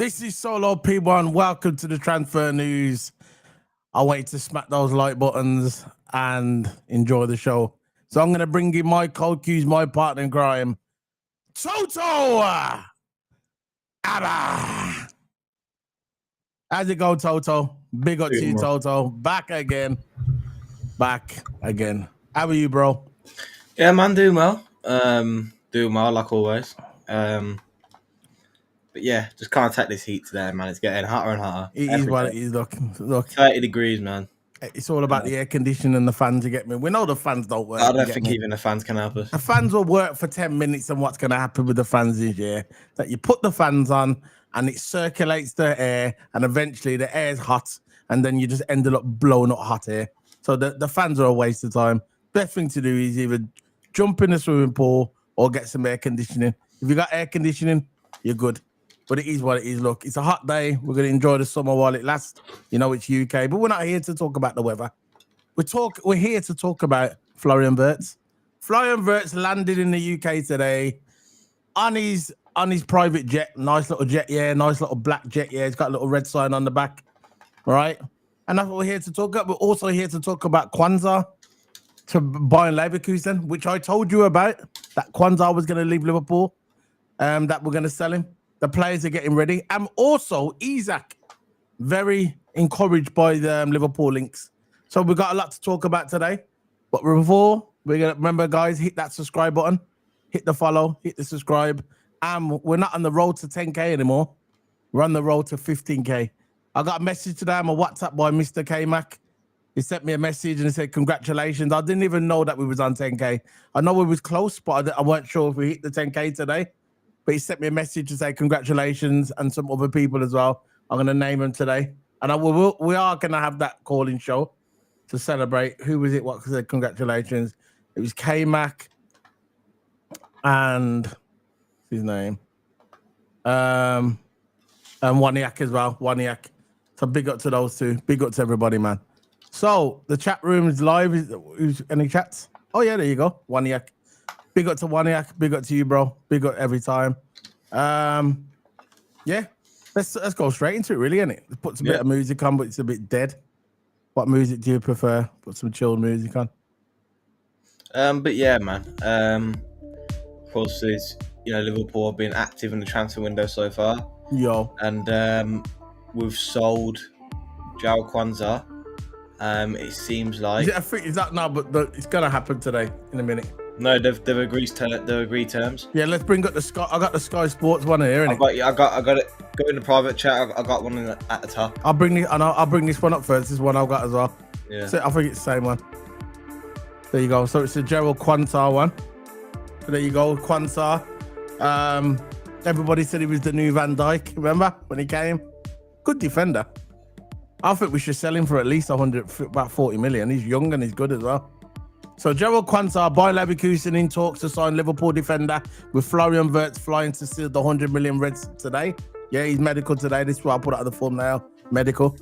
This is Solo P1. Welcome to the transfer news. I want you to smack those like buttons and enjoy the show. So I'm going to bring in my co-cues, my partner in crime, Toto. Abba. How's it go, Toto? Big up to you, Toto. Back again. How are you, bro? Yeah, man, doing well. Doing well, like always. But yeah, just can't take this heat today, man. It's getting hotter and hotter. It is what it is. Look. 30 degrees, man. It's all about the air conditioning and the fans, you get me? We know the fans don't work. I don't think even the fans can help us. The fans will work for 10 minutes, and what's going to happen with the fans is, that you put the fans on and it circulates the air, and eventually the air's hot, and then you just ended up blowing up hot air. So the fans are a waste of time. Best thing to do is either jump in the swimming pool or get some air conditioning. If you got air conditioning, you're good. But it is what it is. Look, it's a hot day. We're going to enjoy the summer while it lasts. You know, it's UK. But we're not here to talk about the weather. We're here to talk about Florian Wirtz. Florian Wirtz landed in the UK today on his private jet. Nice little jet, nice little black jet, It's got a little red sign on the back. All right? And that's what we're here to talk about. We're also here to talk about Quansah to Bayern Leverkusen, which I told you about, that Quansah was going to leave Liverpool, that we're going to sell him. The players are getting ready. And also, Isak, very encouraged by the Liverpool links. So we've got a lot to talk about today. But before, we're going to remember, guys, hit that subscribe button, hit the follow, hit the subscribe. And we're not on the road to 10K anymore. We're on the road to 15K. I got a message today on my WhatsApp by Mr. K-Mac. He sent me a message and he said, congratulations. I didn't even know that we was on 10K. I know we was close, but I weren't sure if we hit the 10K today. But he sent me a message to say congratulations, and some other people as well. I'm going to name them today. And we are going to have that calling show to celebrate. Who was it? What said congratulations? It was K-Mac and his name. And Waniak as well. Waniak. So big up to those two. Big up to everybody, man. So the chat room is live. Any chats? Oh, yeah, there you go. Waniak. Big up to Waniak. Big up to you, bro. Big up every time. Yeah. Let's go straight into it, really, innit? Let's put some bit of music on, but it's a bit dead. What music do you prefer? Put some chilled music on. But yeah, man. Of course, it's, Liverpool have been active in the transfer window so far. Yo. And we've sold João Quansah. It seems like is that now? But it's gonna happen today in a minute. No, they've agreed terms. Yeah, let's bring up the Sky. I got the Sky Sports one here. I got it. Go in the private chat. I got one at the top. I'll bring this one up first. This one I've got as well. Yeah. So I think it's the same one. There you go. So it's the Gerald Quansah one. So there you go, Quansah. Everybody said he was the new Van Dijk. Remember when he came? Good defender. I think we should sell him for at least about 40 million. He's young and he's good as well. So Gerald Quansah, Bayern Leverkusen in talks to sign Liverpool defender, with Florian Wirtz flying to seal the 100 million Reds today. Yeah, he's medical today. This is why I put out the thumbnail. Medical.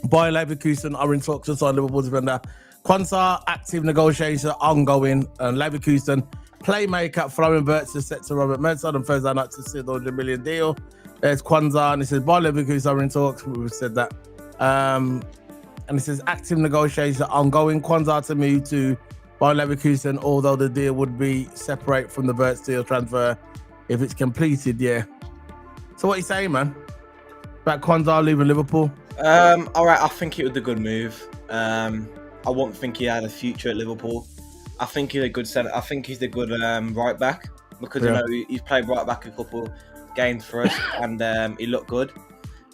Bayern Leverkusen are in talks to sign Liverpool defender. Quansah, active negotiation ongoing. And Leverkusen, playmaker Florian Wirtz is set to Robert Mertzon on Thursday night to seal the 100 million deal. There's Quansah, and it says Bayern Leverkusen are in talks. We've said that. And it says active negotiation ongoing. Quansah to move to Bayern Leverkusen, although the deal would be separate from the Wirtz deal transfer if it's completed. Yeah. So what are you saying, man? About Quansah leaving Liverpool? All right. I think it was a good move. I won't think he had a future at Liverpool. I think he's a good center. I think he's a good right back, because I know he's played right back a couple games for us, and he looked good.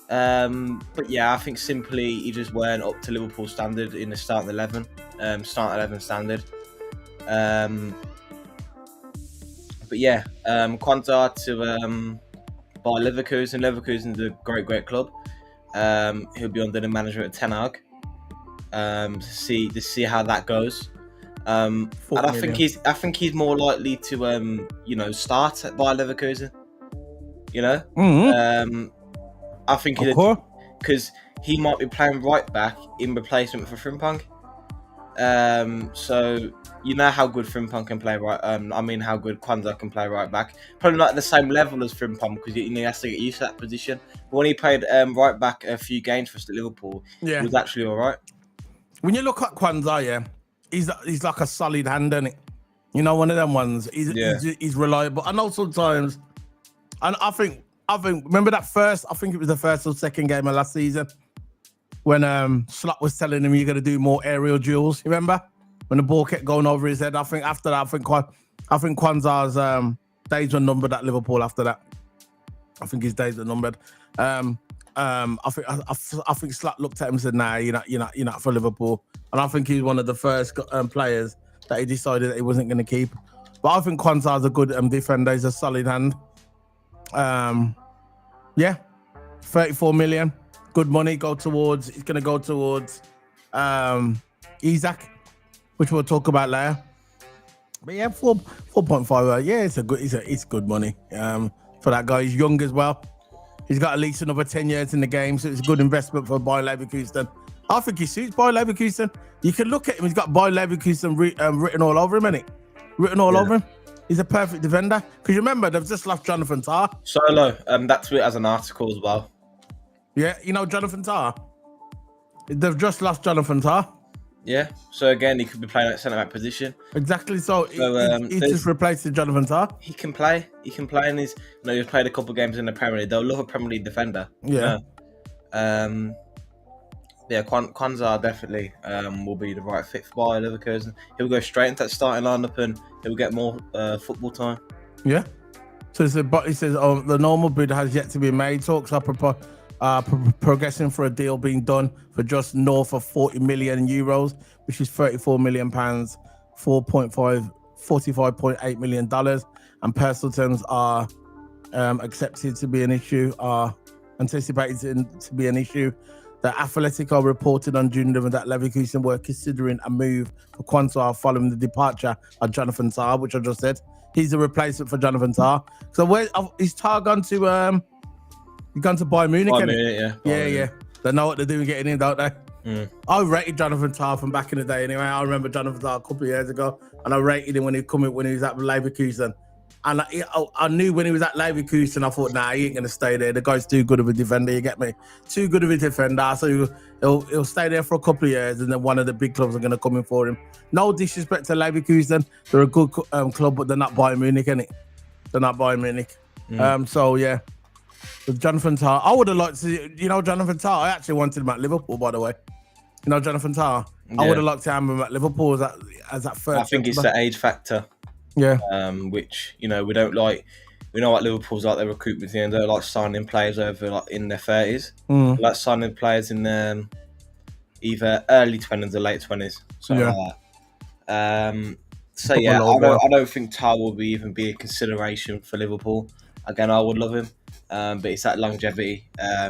But yeah, I think simply he just weren't up to Liverpool standard in the starting 11 standard. But yeah, Quansah to by Leverkusen. Leverkusen is a great club. He'll be under the management of Ten Hag. To see how that goes. And I think he's more likely to start at Bayer Leverkusen. I think because he might be playing right back in replacement for Frimpong. So you know how good Frimpong can play right. I mean how good Quansah can play right back. Probably not at the same level as Frimpong because he has to get used to that position. But when he played right back a few games for us at Liverpool, he was actually all right. When you look at Quansah, yeah, he's like a solid hand, isn't it? You know, one of them ones. He's reliable. I know sometimes, and I think remember that first? I think it was the first or second game of last season when Slot was telling him you're gonna do more aerial duels. You remember when the ball kept going over his head? I think after that, I think Quansah's days were numbered at Liverpool. After that, I think his days were numbered. I think Slot looked at him and said, "Nah, you're not for Liverpool." And I think he's one of the first players that he decided that he wasn't going to keep. But I think Quansah's a good defender. He's a solid hand. Yeah, 34 million, good money. It's going to go towards Isak, which we'll talk about later. But yeah, 4.5. Yeah, it's good money for that guy. He's young as well. He's got at least another 10 years in the game, so it's a good investment for Bayer Leverkusen. I think he suits Bayer Leverkusen. You can look at him; he's got Bayer Leverkusen written all over him, isn't it? Written all over him. He's a perfect defender. Because remember, they've just lost Jonathan Tah. Solo. That's it as an article as well. Yeah, you know Jonathan Tah. They've just lost Jonathan Tah. Yeah. So again, he could be playing at centre back position. Exactly. So he's just replaced Jonathan Tah. He can play, and he's played a couple of games in the Premier League. They'll love a Premier League defender. Yeah. Quansah definitely will be the right fit for Bayer Leverkusen. He'll go straight into that starting lineup and he'll get more football time. Yeah. So he says, the normal bid has yet to be made. Talks are progressing for a deal being done for just north of 40 million euros, which is 34 million pounds, $45.8 million. And personal terms are accepted to be an issue, are anticipated to be an issue. The Atletico reported on June that Leverkusen were considering a move for Quansah following the departure of Jonathan Tah, which I just said. He's a replacement for Jonathan Tah. So where is Tah gone to? He's gone to Bayern Munich. Yeah. They know what they're doing getting in, don't they? I rated Jonathan Tah from back in the day. Anyway, I remember Jonathan Tah a couple of years ago, and I rated him when he was at Leverkusen. And I knew when he was at Leverkusen, I thought, nah, he ain't gonna stay there. The guy's too good of a defender. You get me? Too good of a defender. So he'll stay there for a couple of years, and then one of the big clubs are gonna come in for him. No disrespect to Leverkusen, they're a good club, but they're not Bayern Munich, innit? They're not Bayern Munich. So yeah, with Jonathan Tah, I would have liked to. Jonathan Tah. I actually wanted him at Liverpool, by the way. Jonathan Tah. Yeah. I would have liked to have him at Liverpool as that third. I think it's the age factor. Yeah. Which we don't like. We know what Liverpool's like their recruitment team. They don't like signing players over in their 30s. They like signing players in either early 20s or late 20s. Something like that. I don't think Tah will even be a consideration for Liverpool. Again, I would love him, but it's that longevity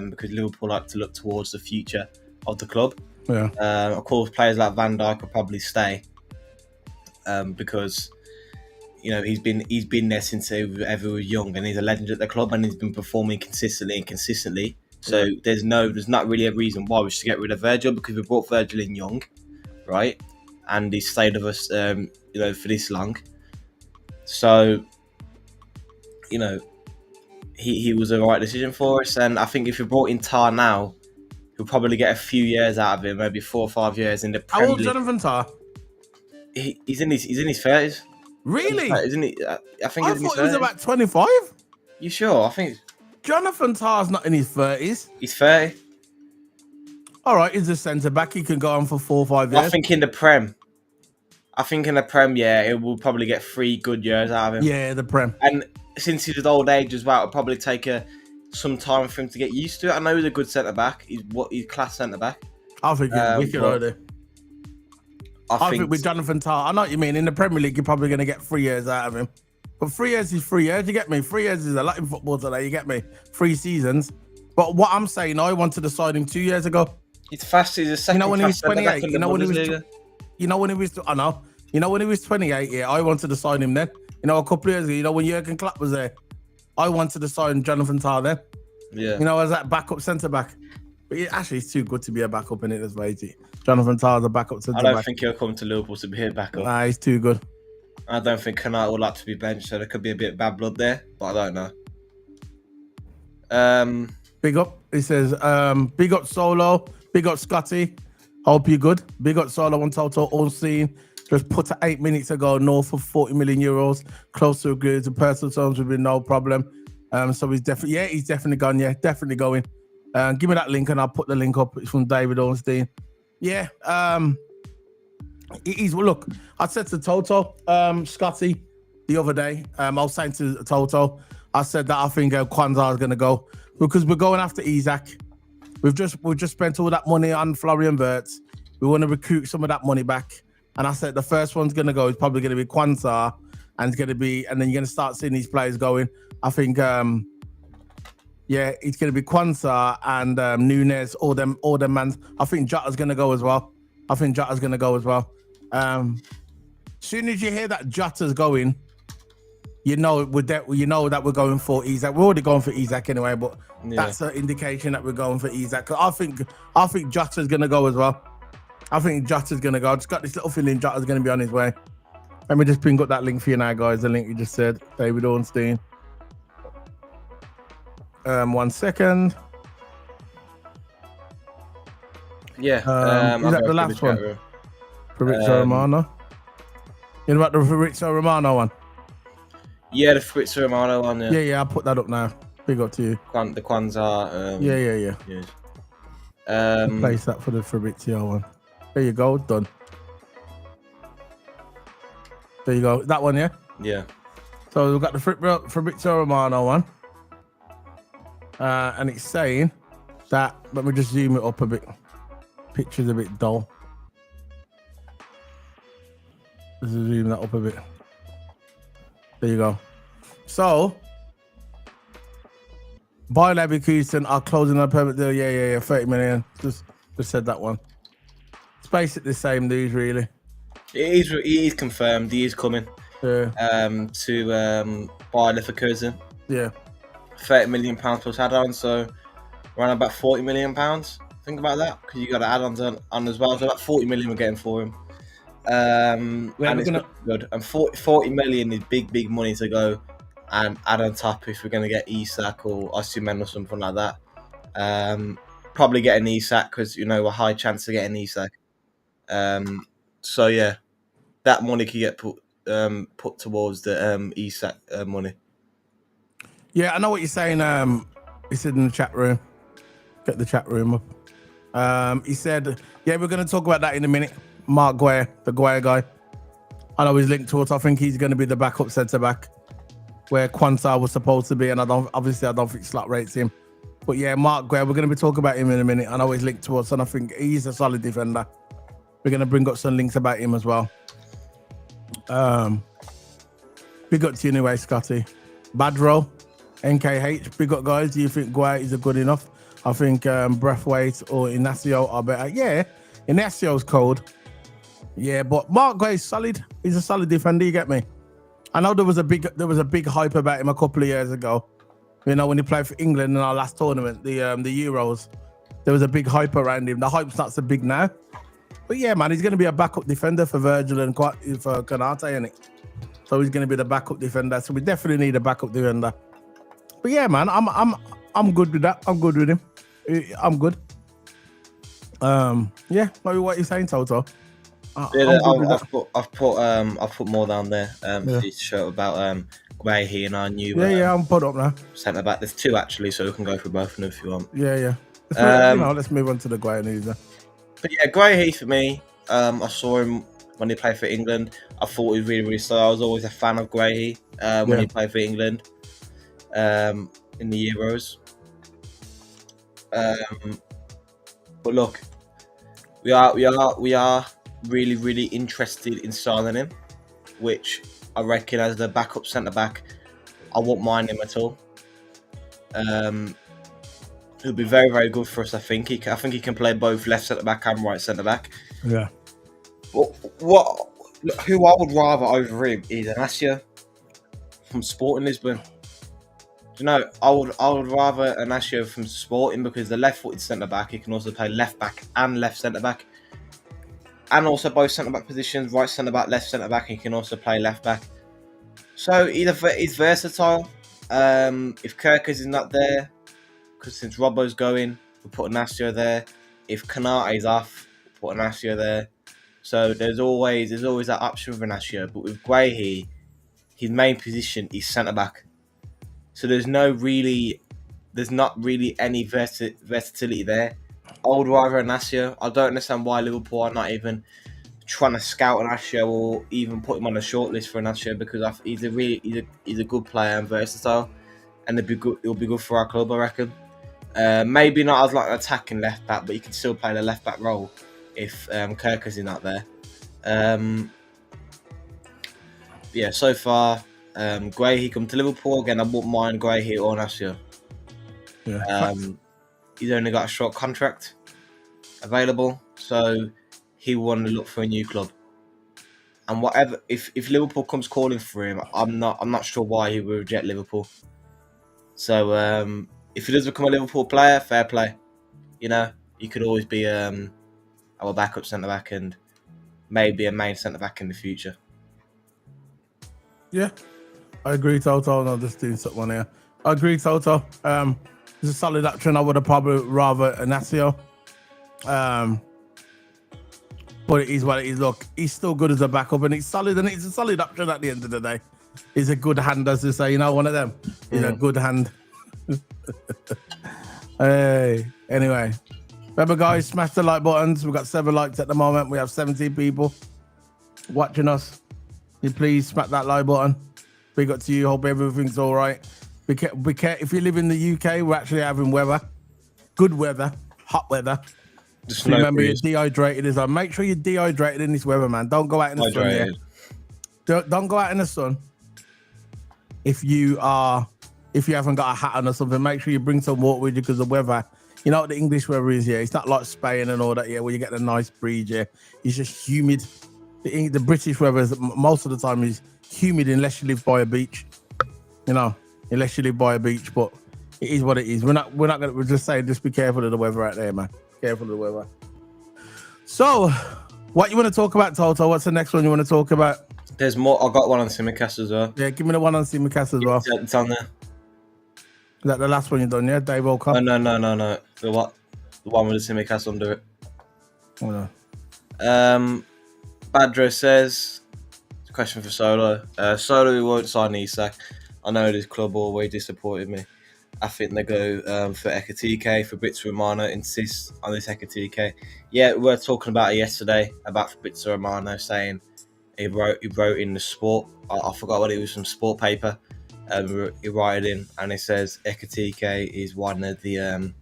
because Liverpool like to look towards the future of the club. Yeah. Of course, players like Van Dijk will probably stay because he's been there since ever was young, and he's a legend at the club, and he's been performing consistently. So there's not really a reason why we should get rid of Virgil, because we brought Virgil in young, right? And he stayed with us, for this long. So, he was the right decision for us. And I think if we brought in Tah now, he'll probably get a few years out of him, maybe 4 or 5 years in the Premier League. How old Jonathan Tah? He's in his 30s. Really? Isn't he? I think I thought he was about 25. You sure? I think Jonathan Tah's not in his 30s. He's 30. All right, he's a centre back. He can go on for 4 or 5 years. I think in the Prem, it will probably get 3 good years out of him. Yeah, the Prem. And since he's at old age as well, it'll probably take some time for him to get used to it. I know he's a good centre back. He's class centre back. I think he's wicked already. I think with Jonathan Tah, I know what you mean. In the Premier League, you're probably going to get 3 years out of him. But 3 years is 3 years, you get me? 3 years is a lot in football today, you get me? 3 seasons. But what I'm saying, I wanted to sign him 2 years ago. He's fast. He's a second. When he was 28. When he was 28. Yeah, I wanted to sign him then. A couple of years ago. When Jurgen Klopp was there, I wanted to sign Jonathan Tah then. Yeah. As that backup centre back. But actually, he's too good to be a backup in it as well. Jonathan Tah's a backup to the I don't back. think he'll come to Liverpool to be a backup. Nah, he's too good. I don't think Kanata would like to be benched, so there could be a bit of bad blood there, but I don't know. Big up. He says, big up Solo, big up Scotty. Hope you're good. Big up Solo and Toto, all seen. Just put it 8 minutes ago, north of 40 million euros, close to agree to personal terms with no problem. So he's definitely gone. Yeah, definitely going. Give me that link and I'll put the link up. It's from David Ornstein. Yeah. Look, I said to Toto, Scotty, the other day, I was saying to Toto, I said that I think Quansah is going to go because we're going after Isak. We've just spent all that money on Florian Wirtz. We want to recruit some of that money back. And I said the first one's going to go is probably going to be Quansah, and then you're going to start seeing these players going. I think, it's going to be Quansah and Nunes, all them mans. I think Jota's going to go as well. Soon as you hear that Jota's going, you know that we're going for Isak. We're already going for Isak anyway, but that's an indication that we're going for Isak. I think Jota's going to go as well. I think Jota's going to go. I just got this little feeling Jota's going to be on his way. Let me just bring up that link for you now, guys. The link you just said, David Ornstein. 1 second. Yeah. Is that the last one? Fabrizio Romano. You know about the Fabrizio Romano one? Yeah, the Fabrizio Romano one. Yeah, I'll put that up now. Big up to you. The Quansah. Yeah. Place that for the Fabrizio one. There you go, done. There you go. That one, yeah? Yeah. So we've got the Fabrizio Romano one. And it's saying that, let me just zoom it up a bit. Picture's a bit dull. Let's zoom that up a bit. There you go. So, Bayer Leverkusen are closing on a permit deal. Yeah, 30 million. Just said that one. It's basically the same news, really. It is confirmed. He is coming. Yeah. To Bayer Leverkusen. Yeah. £30 million plus add-on, so around about £40 million. Think about that, because you got the add-ons on as well. So about 40 million we're getting for him. And it's good. And 40 million is big money to go and add on top if we're going to get Isak or Osimhen or something like that. Probably getting Isak because a high chance of getting Isak. So yeah, that money can get put towards the Isak money. Yeah, I know what you're saying. He said in the chat room. Get the chat room up. He said, yeah, we're going to talk about that in a minute. Mark Gueye, the Gueye guy. I know he's linked to us. I think he's going to be the backup centre-back where Quansah was supposed to be, and I don't think Slot rates him. But yeah, Mark Gueye, we're going to be talking about him in a minute. I know he's linked to us, and I think he's a solid defender. We're going to bring up some links about him as well. Big up to you anyway, Scotty. Badro. NKH, big up guys. Do you think Gueye is good enough? I think Breathwaite or Inacio are better. Yeah, Inacio's cold. Yeah, but Mark Gueye is solid. He's a solid defender. You get me? I know there was a big hype about him a couple of years ago. When he played for England in our last tournament, the Euros. There was a big hype around him. The hype's not so big now. But yeah, man, he's going to be a backup defender for Virgil and for Konate, isn't it? So he's going to be the backup defender. So we definitely need a backup defender. But yeah, man, I'm good with that. I'm good with him. I'm good. Yeah, maybe what you're saying, Toto. I've put more down there. To show about Gueye and our new. I'm put up now. Centre back. There's two actually, so we can go through both of them if you want. Yeah. Let's move on to the Gueye news. But yeah, Gueye for me. I saw him when he played for England. I thought he was really, really slow. I was always a fan of Gueye when he played for England. In the Euros. But look, we are really, really interested in signing him, which I reckon as the backup centre back, I won't mind him at all. He'll be very, very good for us. I think he can play both left centre back and right centre back. Yeah. Who I would rather over him is Inacio from Sporting Lisbon. Do you know, I would rather Anasio from Sporting because the left-footed centre back, he can also play left back and left centre back, and also both centre back positions, right centre back, left centre back. He can also play left back. So he's versatile. If Kirkus is not there, because since Robbo's going, we'll put Anasio there. If Kanate is off, we'll put Anasio there. So there's always that option with Anasio. But with Guehi, his main position is centre back. So there's not really any versatility there. I would rather Anasio. I don't understand why Liverpool are not even trying to scout Anasio or even put him on a shortlist for Anasio, because he's a good player and versatile, and it'll be good for our club, I reckon. Maybe not as like an attacking left back, but he can still play the left back role if Kirkus is not there. Yeah, so far, Guehi come to Liverpool again. I wouldn't mind Guehi or Anasio. Yeah. He's only got a short contract available, so he wanted to look for a new club. And whatever, if Liverpool comes calling for him, I'm not sure why he would reject Liverpool. So if he does become a Liverpool player, fair play. You know, he could always be our backup centre back and maybe a main centre back in the future. Yeah, I agree, Toto. No, just doing something on here. I agree, Toto. It's a solid option. I would have probably rather Anasio. But it is what it is. Look, he's still good as a backup, and he's solid, and it's a solid option at the end of the day. He's a good hand, as they say. You know, one of them. He's a good hand. Hey, anyway. Remember, guys, smash the like buttons. We've got 7 likes at the moment. We have 17 people watching us. You please smack that like button. Big up to you. Hope everything's all right. If you live in the UK, we're actually having weather. Good weather. Hot weather. Just remember, you're dehydrated as well. Make sure you're dehydrated in this weather, man. Don't go out in the sun. Yeah? Don't go out in the sun. If you haven't got a hat on or something, make sure you bring some water with you, because the weather, you know what the English weather is, yeah? It's not like Spain and all that, yeah, where you get a nice breeze, yeah? It's just humid. The British weather is, most of the time, is humid unless you live by a beach. You know, unless you live by a beach, but it is what it is. We're just saying, just be careful of the weather out there, man. Careful of the weather. So, what you want to talk about, Toto? What's the next one you want to talk about? There's more. I got one on Tsimikas as well. Yeah, give me the one on Tsimikas as well. It's on there. Is that the last one you've done, yeah? Dave O'Connor? No. The one with the Tsimikas under it. Oh, no. Badro says, it's a question for Solo. Solo, we won't sign Isak. I know this club always disappointed me. I think they go for Ekatike, Fabrizio Romano, insists on this Ekatike. Yeah, we were talking about it yesterday, about Fabrizio Romano saying he wrote in the sport, I forgot what it was, from sport paper. He wrote it in, and it says Ekatike is one of the,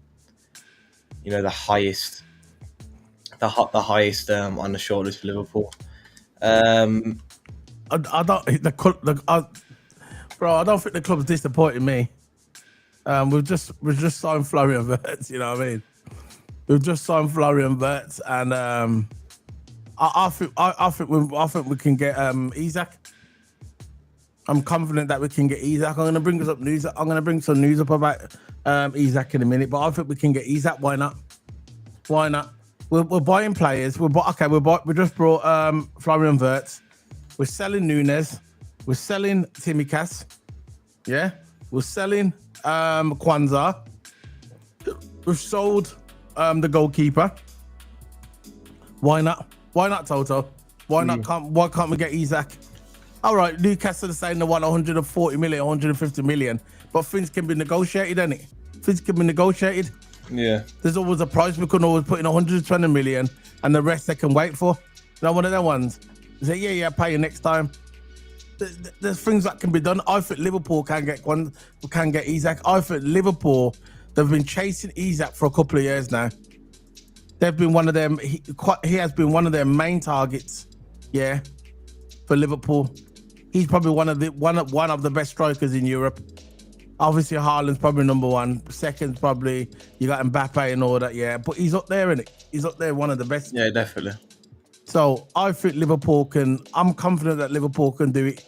the highest on the shortlist for Liverpool. I don't think I don't think the club's disappointed me. We've just signed Florian Wirtz, you know what I mean? We've just signed Florian Wirtz, and I think we can get Isak. I'm confident that we can get Isak. I'm going to bring some news up about Isak in a minute, but I think we can get Isak. Why not? Why not? We're buying players. We just brought Florian Wirtz. We're selling Nunes. We're selling Tsimikas. Yeah, we're selling Quansah. We've sold the goalkeeper. Why not? Why not, Toto? Why can't we get Isak? All right, Newcastle are saying they want 140 million, 150 million, but things can be negotiated, innit? Things can be negotiated. Yeah. There's always a price. We can always put in 120 million, and the rest they can wait for. You know, one of them ones. They say, yeah, pay you next time. There's things that can be done. I think Liverpool can get Isak. I think Liverpool, they've been chasing Isak for a couple of years now. They've been one of them. He has been one of their main targets. Yeah, for Liverpool. He's probably one of the best strikers in Europe. Obviously, Haaland's probably number one. Second's probably, you got Mbappe and all that, yeah. But he's up there, innit? He's up there, one of the best. Yeah, definitely. So I think I'm confident that Liverpool can do it.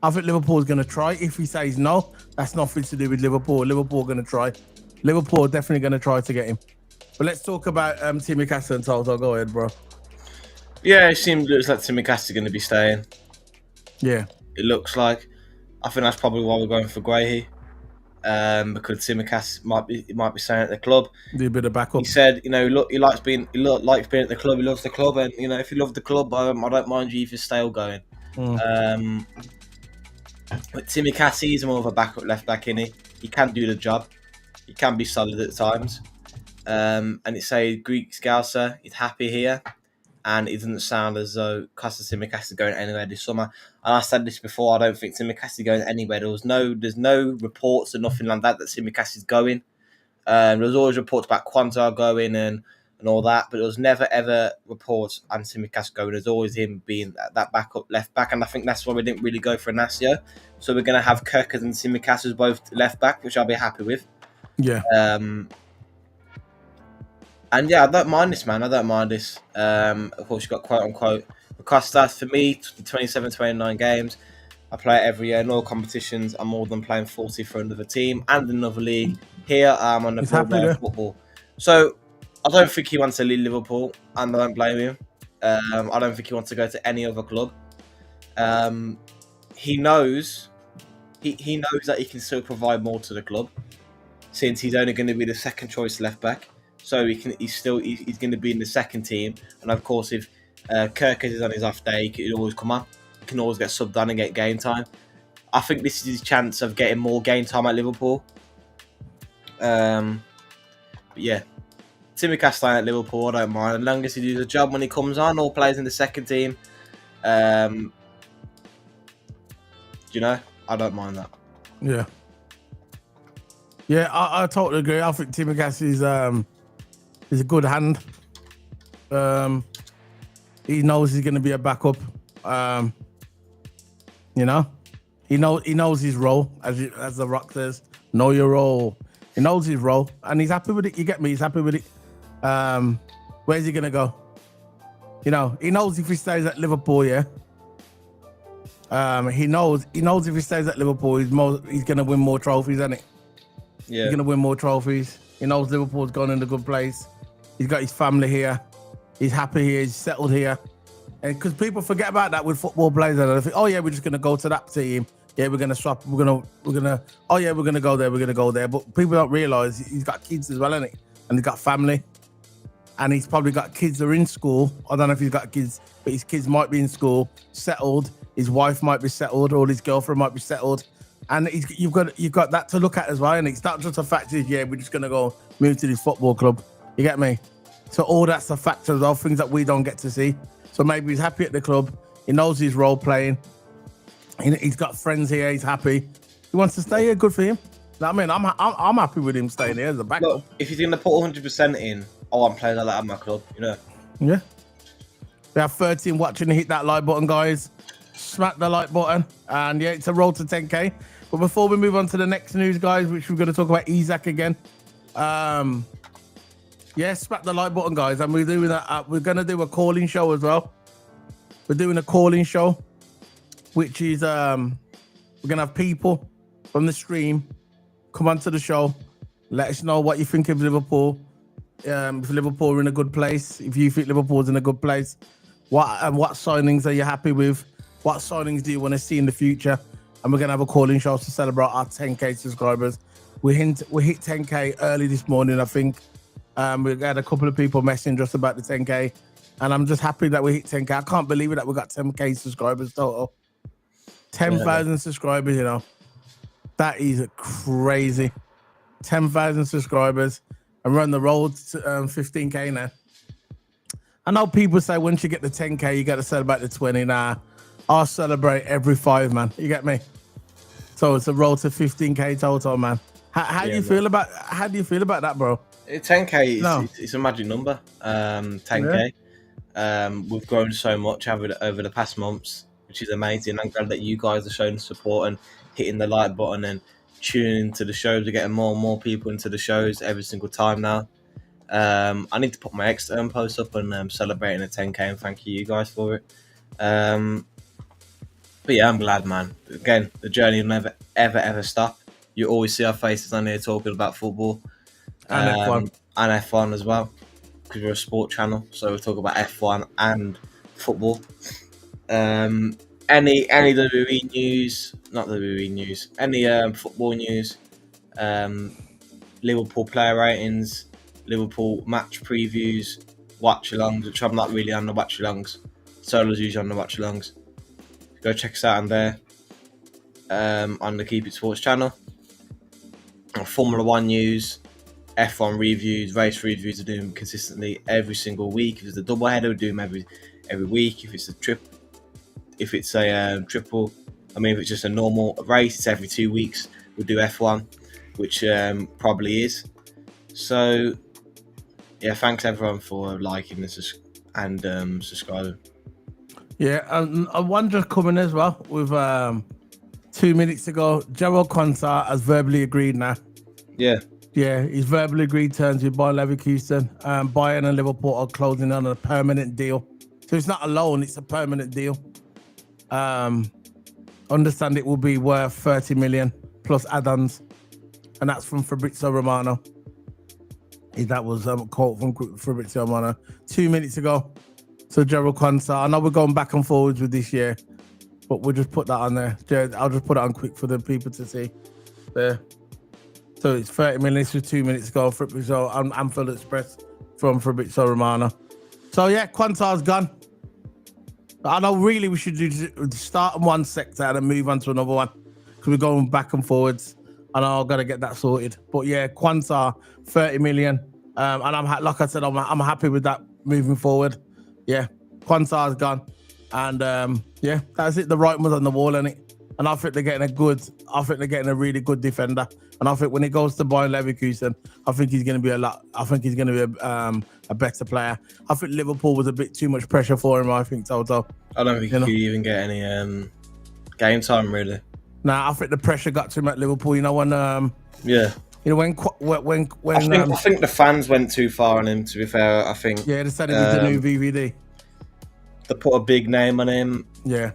I think Liverpool's going to try. If he says no, that's nothing to do with Liverpool. Liverpool going to try. Liverpool definitely going to try to get him. But let's talk about Tsimikas and Toto. Go ahead, bro. Yeah, looks like Tsimikas is going to be staying. Yeah. It looks like. I think that's probably why we're going for Guehi. Because Tsimikas might be staying at the club. Do a bit of backup. He said, look, he likes being at the club. He loves the club, and if you love the club, I don't mind you if you stay or going. But Tsimikas is more of a backup left back, innit? He can do the job. He can be solid at times. And it's a Greek Scouser. He's happy here, and it doesn't sound as though Tsimikas is going anywhere this summer. And I said this before. I don't think Tsimikas is going anywhere. There's no reports or nothing like that Tsimikas is going. There was always reports about Quansah going and all that, but there was never ever reports on Tsimikas going. There's always him being that backup left back, and I think that's why we didn't really go for Inacio. So we're going to have Kirkers and Tsimikas as both left back, which I'll be happy with. Yeah. And yeah, I don't mind this, man. I don't mind this. Of course, you've got quote unquote Costas. For me, 27, 29 games. I play it every year in all competitions. I'm more than playing 40 for another team and another league. Here I'm on the football. So I don't think he wants to leave Liverpool, and I don't blame him. I don't think he wants to go to any other club. He knows that he can still provide more to the club, since he's only going to be the second choice left back. So he's going to be in the second team, and of course, if Kirkers is on his off day, he can always come on. He can always get subbed on and get game time. I think this is his chance of getting more game time at Liverpool. But yeah, Tsimikas staying at Liverpool, I don't mind. As long as he does a job when he comes on or plays in the second team, I don't mind that. Yeah. Yeah, I totally agree. I think Tsimikas is a good hand. He knows he's going to be a backup. He knows his role, as the Rock says. Know your role. He knows his role, and he's happy with it. You get me? He's happy with it. Where's he going to go? He knows if he stays at Liverpool, yeah. He knows if he stays at Liverpool, he's going to win more trophies, isn't it? Yeah. He's going to win more trophies. He knows Liverpool's gone in a good place. He's got his family here. He's happy here. He's settled here. And because people forget about that with football players, and they think, oh yeah, we're just going to go to that team. Yeah, we're going to swap. We're going to. Oh yeah, we're going to go there. We're going to go there. But people don't realise he's got kids as well, isn't he? And he's got family. And he's probably got kids that are in school. I don't know if he's got kids, but his kids might be in school, settled. His wife might be settled, or his girlfriend might be settled. And you've got that to look at as well. And it's not just a fact is, yeah, we're just going to go move to this football club. You get me? So all that's the factors of things that we don't get to see. So maybe he's happy at the club. He knows his role playing. He's got friends here. He's happy. He wants to stay here. Good for him. I mean, I'm happy with him staying here as a backup. Look, if he's going to put 100% in, I want players like that at my club, Yeah. We have 13 watching. Hit that like button, guys. Smack the like button. And yeah, it's a road to 10K. But before we move on to the next news, guys, which we're going to talk about Isak again. Yeah, smack the like button, guys. And we're doing that. We're going to do a calling show as well. We're doing a calling show, which is we're going to have people from the stream come onto the show. Let us know what you think of Liverpool. If Liverpool are in a good place, if you think Liverpool's in a good place, what signings are you happy with? What signings do you want to see in the future? And we're going to have a calling show to celebrate our 10K subscribers. We hit 10K early this morning, I think. We had a couple of people messaging us about the 10K. And I'm just happy that we hit 10K. I can't believe it that we got 10K subscribers total. 10,000 subscribers, That is crazy. 10,000 subscribers. And we're on the road to 15K now. I know people say once you get the 10K, you got to celebrate the 20. Nah, I'll celebrate every 5, man. You get me? So it's a road to 15K total, man. How do you feel about that, bro? 10K it's a magic number. 10K. Yeah. We've grown so much over the past months, which is amazing. I'm glad that you guys are showing support and hitting the like button and tuning into the shows. We're getting more and more people into the shows every single time now. I need to put my extern post up and celebrating a 10K and thank you guys for it. But yeah, I'm glad, man. Again, the journey will never, ever stop. You always see our faces on here talking about football And F1. and F1 as well, because we're a sport channel. So we talk about F1 and football. Any WWE news, not WWE news, any football news, Liverpool player ratings, Liverpool match previews, watch alongs, which I'm not really on the watch alongs. Solo's usually on the watch alongs. Go check us out on there, on the Keep It Sports channel. Formula One news, F1 reviews, race reviews are doing consistently every single week. If it's a double header, we do them every week. If it's a triple, if it's just a normal race, it's every 2 weeks. We'll do F1, which probably is. So yeah, thanks everyone for liking this and subscribing. Yeah, and one just coming as well with 2 minutes ago. Gerald Quansah has verbally agreed now. Yeah, he's verbally agreed terms with Bayer Leverkusen. Bayern and Liverpool are closing on a permanent deal, so it's not a loan; it's a permanent deal. Understand it will be worth 30 million plus add-ons, and that's from Fabrizio Romano. That was a quote from Fabrizio Romano 2 minutes ago. So Gerald Quansah, I know we're going back and forwards with this year, but we'll just put that on there. I'll just put it on quick for the people to see there. So it's 30 minutes with 2 minutes ago. Fabrizio Anfield Express from Fabrizio Romano. So yeah, Quansah's gone. I know really we should start in one sector and then move on to another one, because we're going back and forwards. And I've got to get that sorted. But yeah, Quansah, 30 million. And like I said, I'm happy with that moving forward. Yeah, Quansah's gone. And yeah, that's it. The writing was on the wall, isn't it? And I think they're getting a really good defender. And I think when he goes to Bayer Leverkusen, I think he's going to be a better player. I think Liverpool was a bit too much pressure for him, I think, Toto. I don't think he could even get any game time, really. Nah, I think the pressure got to him at Liverpool. You know, when yeah. You know, when I think the fans went too far on him, to be fair. I think they said it was the new VVD. They put a big name on him. Yeah.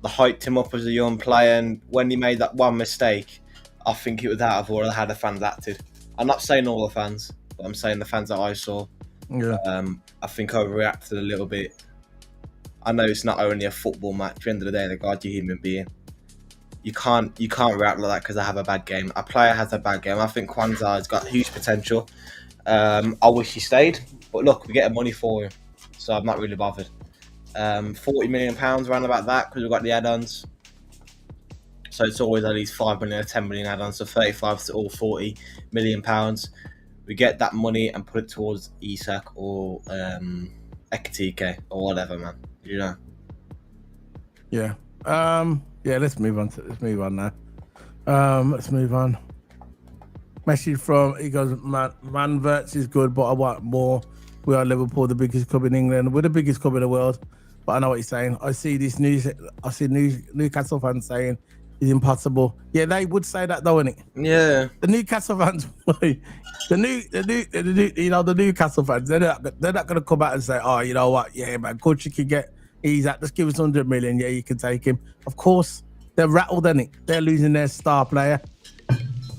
They hyped him up as a young player, and when he made that one mistake, I think it was out of order how the fans acted. I'm not saying all the fans, but I'm saying the fans that I saw. Yeah. I think overreacted a little bit. I know it's not only a football match. At the end of the day, the guy's a human being. You can't react like that because I have a bad game. A player has a bad game. I think Quansah has got huge potential. I wish he stayed, but look, we're getting money for him, so I'm not really bothered. £40 million around about that, because we've got the add-ons. So it's always at least 5 million or 10 million add-ons, so 35 or £40 million. We get that money and put it towards Isak or Ekatike or whatever, man. You know. Yeah. Yeah. Let's move on now. Let's move on. Message from he goes, man, Wirtz is good, but I want more. We are Liverpool, the biggest club in England. We're the biggest club in the world. But I know what he's saying. I see this news. I see Newcastle fans saying it's impossible. Yeah, they would say that, though, innit? Yeah. The Newcastle fans, the Newcastle fans, they're not going to come out and say, oh, you know what? Yeah, man, coach, you can get Isak. Just give us 100 million. Yeah, you can take him. Of course, they're rattled, innit? They're losing their star player.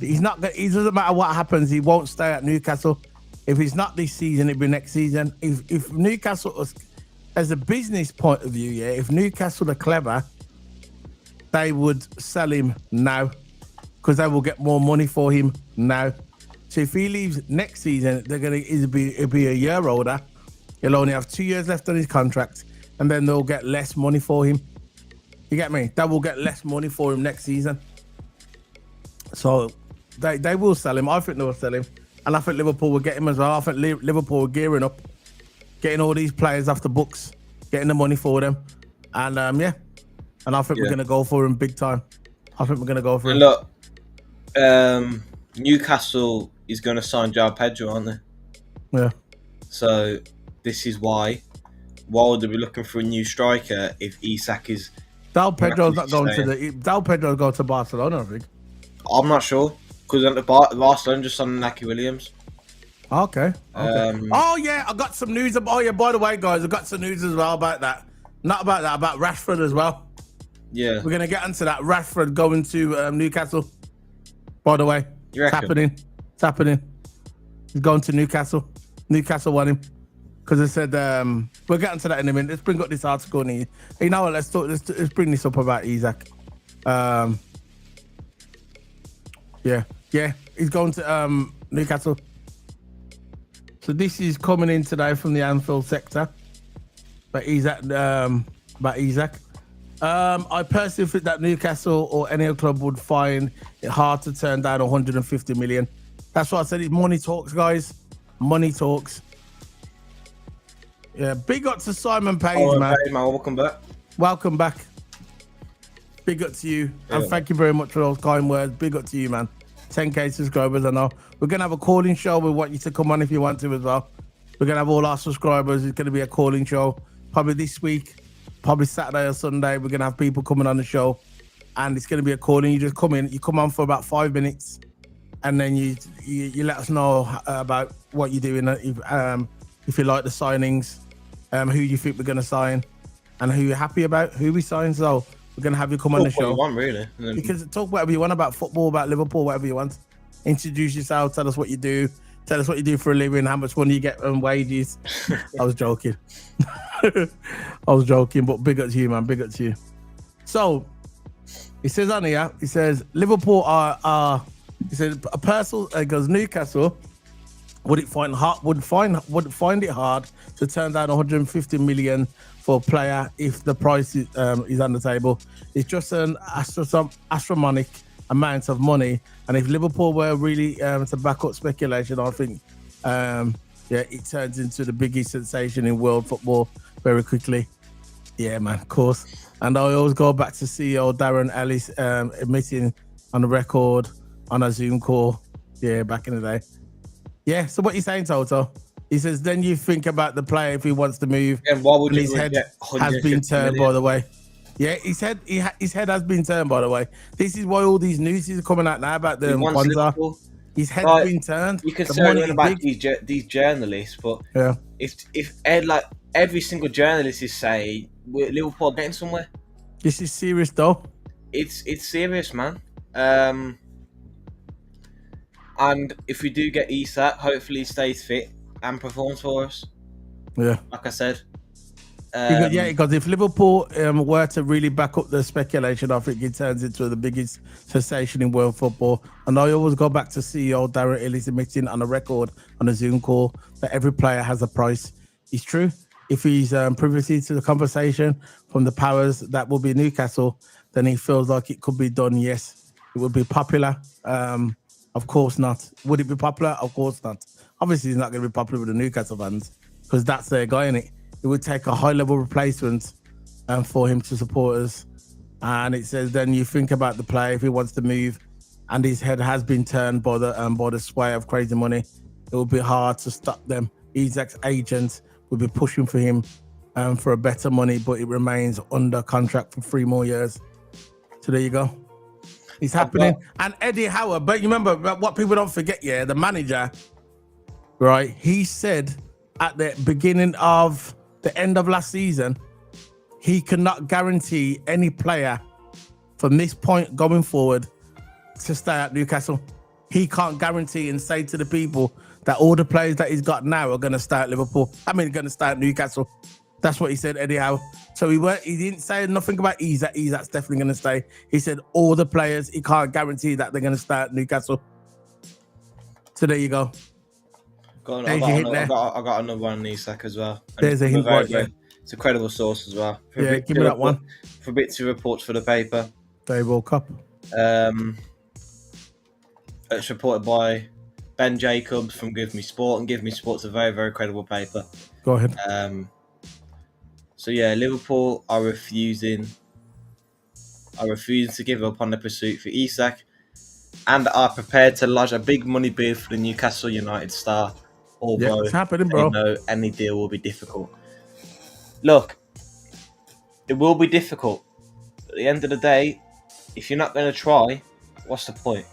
He's not. It doesn't matter what happens. He won't stay at Newcastle. If it's not this season, it'll be next season. If Newcastle was, as a business point of view, yeah, if Newcastle are clever, they would sell him now, because they will get more money for him now. So if he leaves next season, it'll be a year older. He'll only have 2 years left on his contract, and then they'll get less money for him. You get me? They will get less money for him next season. So they will sell him. I think they will sell him. And I think Liverpool will get him as well. I think Liverpool are gearing up, getting all these players off the books, getting the money for them. And yeah. And I think we're going to go for him big time. I think we're going to go for him. Look, Newcastle is going to sign João Pedro, aren't they? Yeah. So this is why would they be looking for a new striker if Isak is... João Pedro's not going to João Pedro's going to Barcelona, I think. I'm not sure. Because Barcelona just signed Naki Williams. Okay. Oh, yeah, I got some news. Oh, yeah, by the way, guys, I got some news as well about that. Not about that, about Rashford as well. Yeah. We're gonna get into that. Rashford going to Newcastle. By the way, You it's reckon? happening. It's happening. He's going to Newcastle. Newcastle want him because they said we'll get into that in a minute. Let's bring up this article. And you know what? Let's bring this up about Isak. Yeah, he's going to Newcastle. So this is coming in today from the Anfield sector. But Isak, I personally think that Newcastle or any other club would find it hard to turn down 150 million. That's what I said. It's money talks, guys. Money talks. Yeah, big up to Simon Page, man. Hey, man. Welcome back. Welcome back. Big up to you. And thank you very much for those kind words. Big up to you, man. 10K subscribers, I know. We're going to have a calling show. We want you to come on if you want to as well. We're going to have all our subscribers. It's going to be a calling show. Probably this week. Probably Saturday or Sunday. We're going to have people coming on the show. And it's going to be a calling. You just come in. You come on for about 5 minutes. And then you let us know about what you're doing. If you like the signings, who you think we're going to sign, and who you're happy about, who we sign. So we're going to have you come on the show. What you want, really. You can talk whatever you want about football, about Liverpool, whatever you want. Introduce yourself. Tell us what you do. Tell us what you do for a living, how much money you get and wages. I was joking. But big up to you, man. Big up to you. So he says on here, he says Liverpool are he said a personal goes Newcastle would find it hard to turn down 150 million for a player if the price is on the table. It's just an astronomical amount of money, and if Liverpool were really to back up speculation, I think it turns into the biggest sensation in world football very quickly. Yeah, man, of course. And I always go back to CEO Darren Ellis admitting on the record on a Zoom call, back in the day. Yeah, so what you saying, Toto? He says, then you think about the player if he wants to move. And why would his head has been turned, by the way. Yeah, his head has been turned, by the way. This is why all these news is coming out now about the Quansah. His head's been turned. You can say about these journalists, but if every single journalist is saying Liverpool getting somewhere. This is serious, though. It's serious, man. And if we do get Isak, hopefully he stays fit and performs for us. Yeah. Like I said. Because if Liverpool were to really back up the speculation, I think it turns into the biggest sensation in world football. And I always go back to CEO Darren Ellis admitting on a record, on a Zoom call, that every player has a price. It's true. If he's privy to the conversation from the powers that will be Newcastle, then he feels like it could be done. Yes, it would be popular. Of course not. Would it be popular? Of course not. Obviously, he's not going to be popular with the Newcastle fans because that's their guy, innit? It would take a high-level replacement for him to support us. And it says then you think about the player if he wants to move, and his head has been turned by the sway of crazy money. It would be hard to stop them. Isak's agent would be pushing for him for a better money, but it remains under contract for 3 more years. So there you go. It's happening. And Eddie Howe, but you remember what people don't forget, the manager, right? He said at the beginning of the end of last season, he cannot guarantee any player from this point going forward to stay at Newcastle. He can't guarantee and say to the people that all the players that he's got now are going to stay at Liverpool. Going to stay at Newcastle. That's what he said, Eddie Howe. So he didn't say nothing about Isak. Isak's definitely going to stay. He said all the players, he can't guarantee that they're going to stay at Newcastle. So there you go. I got another one on Isak as well. And there's a hint right there. It's a credible source as well. Give me that one. For bits of reports for the paper. They woke up. It's reported by Ben Jacobs from Give Me Sport, and Give Me Sport's a very, very credible paper. Go ahead. So Liverpool are refusing to give up on the pursuit for Isak, and are prepared to lodge a big money bid for the Newcastle United star. Although it's happening, bro. They know any deal will be difficult. Look, it will be difficult. At the end of the day, if you're not going to try, what's the point?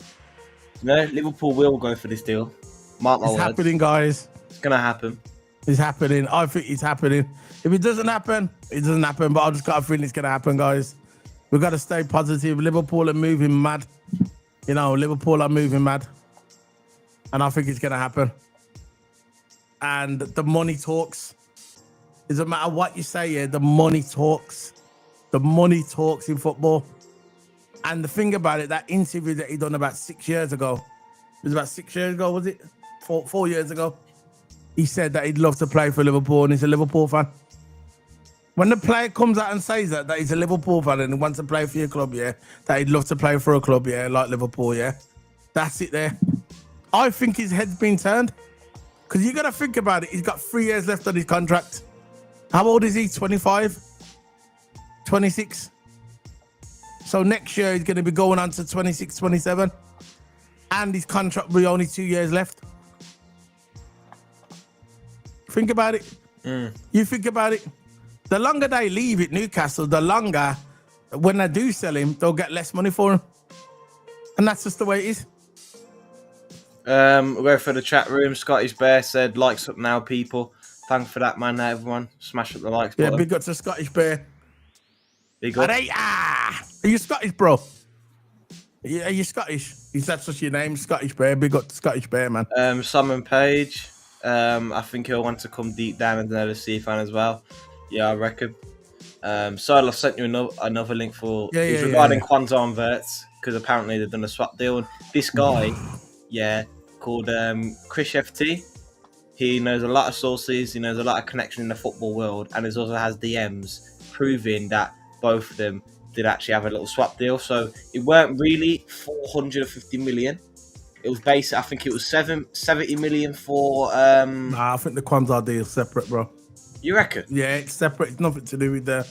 Liverpool will go for this deal. Mark my words. It's happening, guys. It's going to happen. It's happening. I think it's happening. If it doesn't happen, it doesn't happen. But I just got a feeling it's going to happen, guys. We got to stay positive. Liverpool are moving mad. You know, Liverpool are moving mad. And I think it's going to happen. And the money talks. Doesn't matter what you say here, the money talks. The money talks in football. And the thing about it, that interview that he done about 6 years ago, it was about 6 years ago, was it? 4 years ago. He said that he'd love to play for Liverpool and he's a Liverpool fan. When the player comes out and says that he's a Liverpool fan and he wants to play for your club, yeah, that he'd love to play for a club, yeah, like Liverpool, yeah, that's it there. I think his head's been turned. Because you got to think about it. He's got 3 years left on his contract. How old is he? 25? 26? So next year he's going to be going on to 26, 27. And his contract will be only 2 years left. Think about it. You think about it. The longer they leave it, Newcastle, the longer, when they do sell him, they'll get less money for him. And that's just the way it is. We'll go for the chat room. Scottish Bear said, likes up now, people. Thanks for that, man, everyone. Smash up the likes button. Yeah, big up to Scottish Bear. Big up. Are you Scottish, bro? Are you Scottish? Is that such your name, Scottish Bear? Big up to Scottish Bear, man. Simon Page. I think he'll want to come deep down as an LFC fan as well. Yeah, I reckon. So I sent you another link for regarding Quansah and Wirtz, because apparently they've done a swap deal. And this guy, called Chris FT. He knows a lot of sources. He knows a lot of connection in the football world, and he also has DMs proving that both of them did actually have a little swap deal. So it weren't really 450 million. It was I think it was 70 million for. Nah, I think the Quansah deal is separate, bro. You reckon? Yeah, it's separate. It's nothing to do with the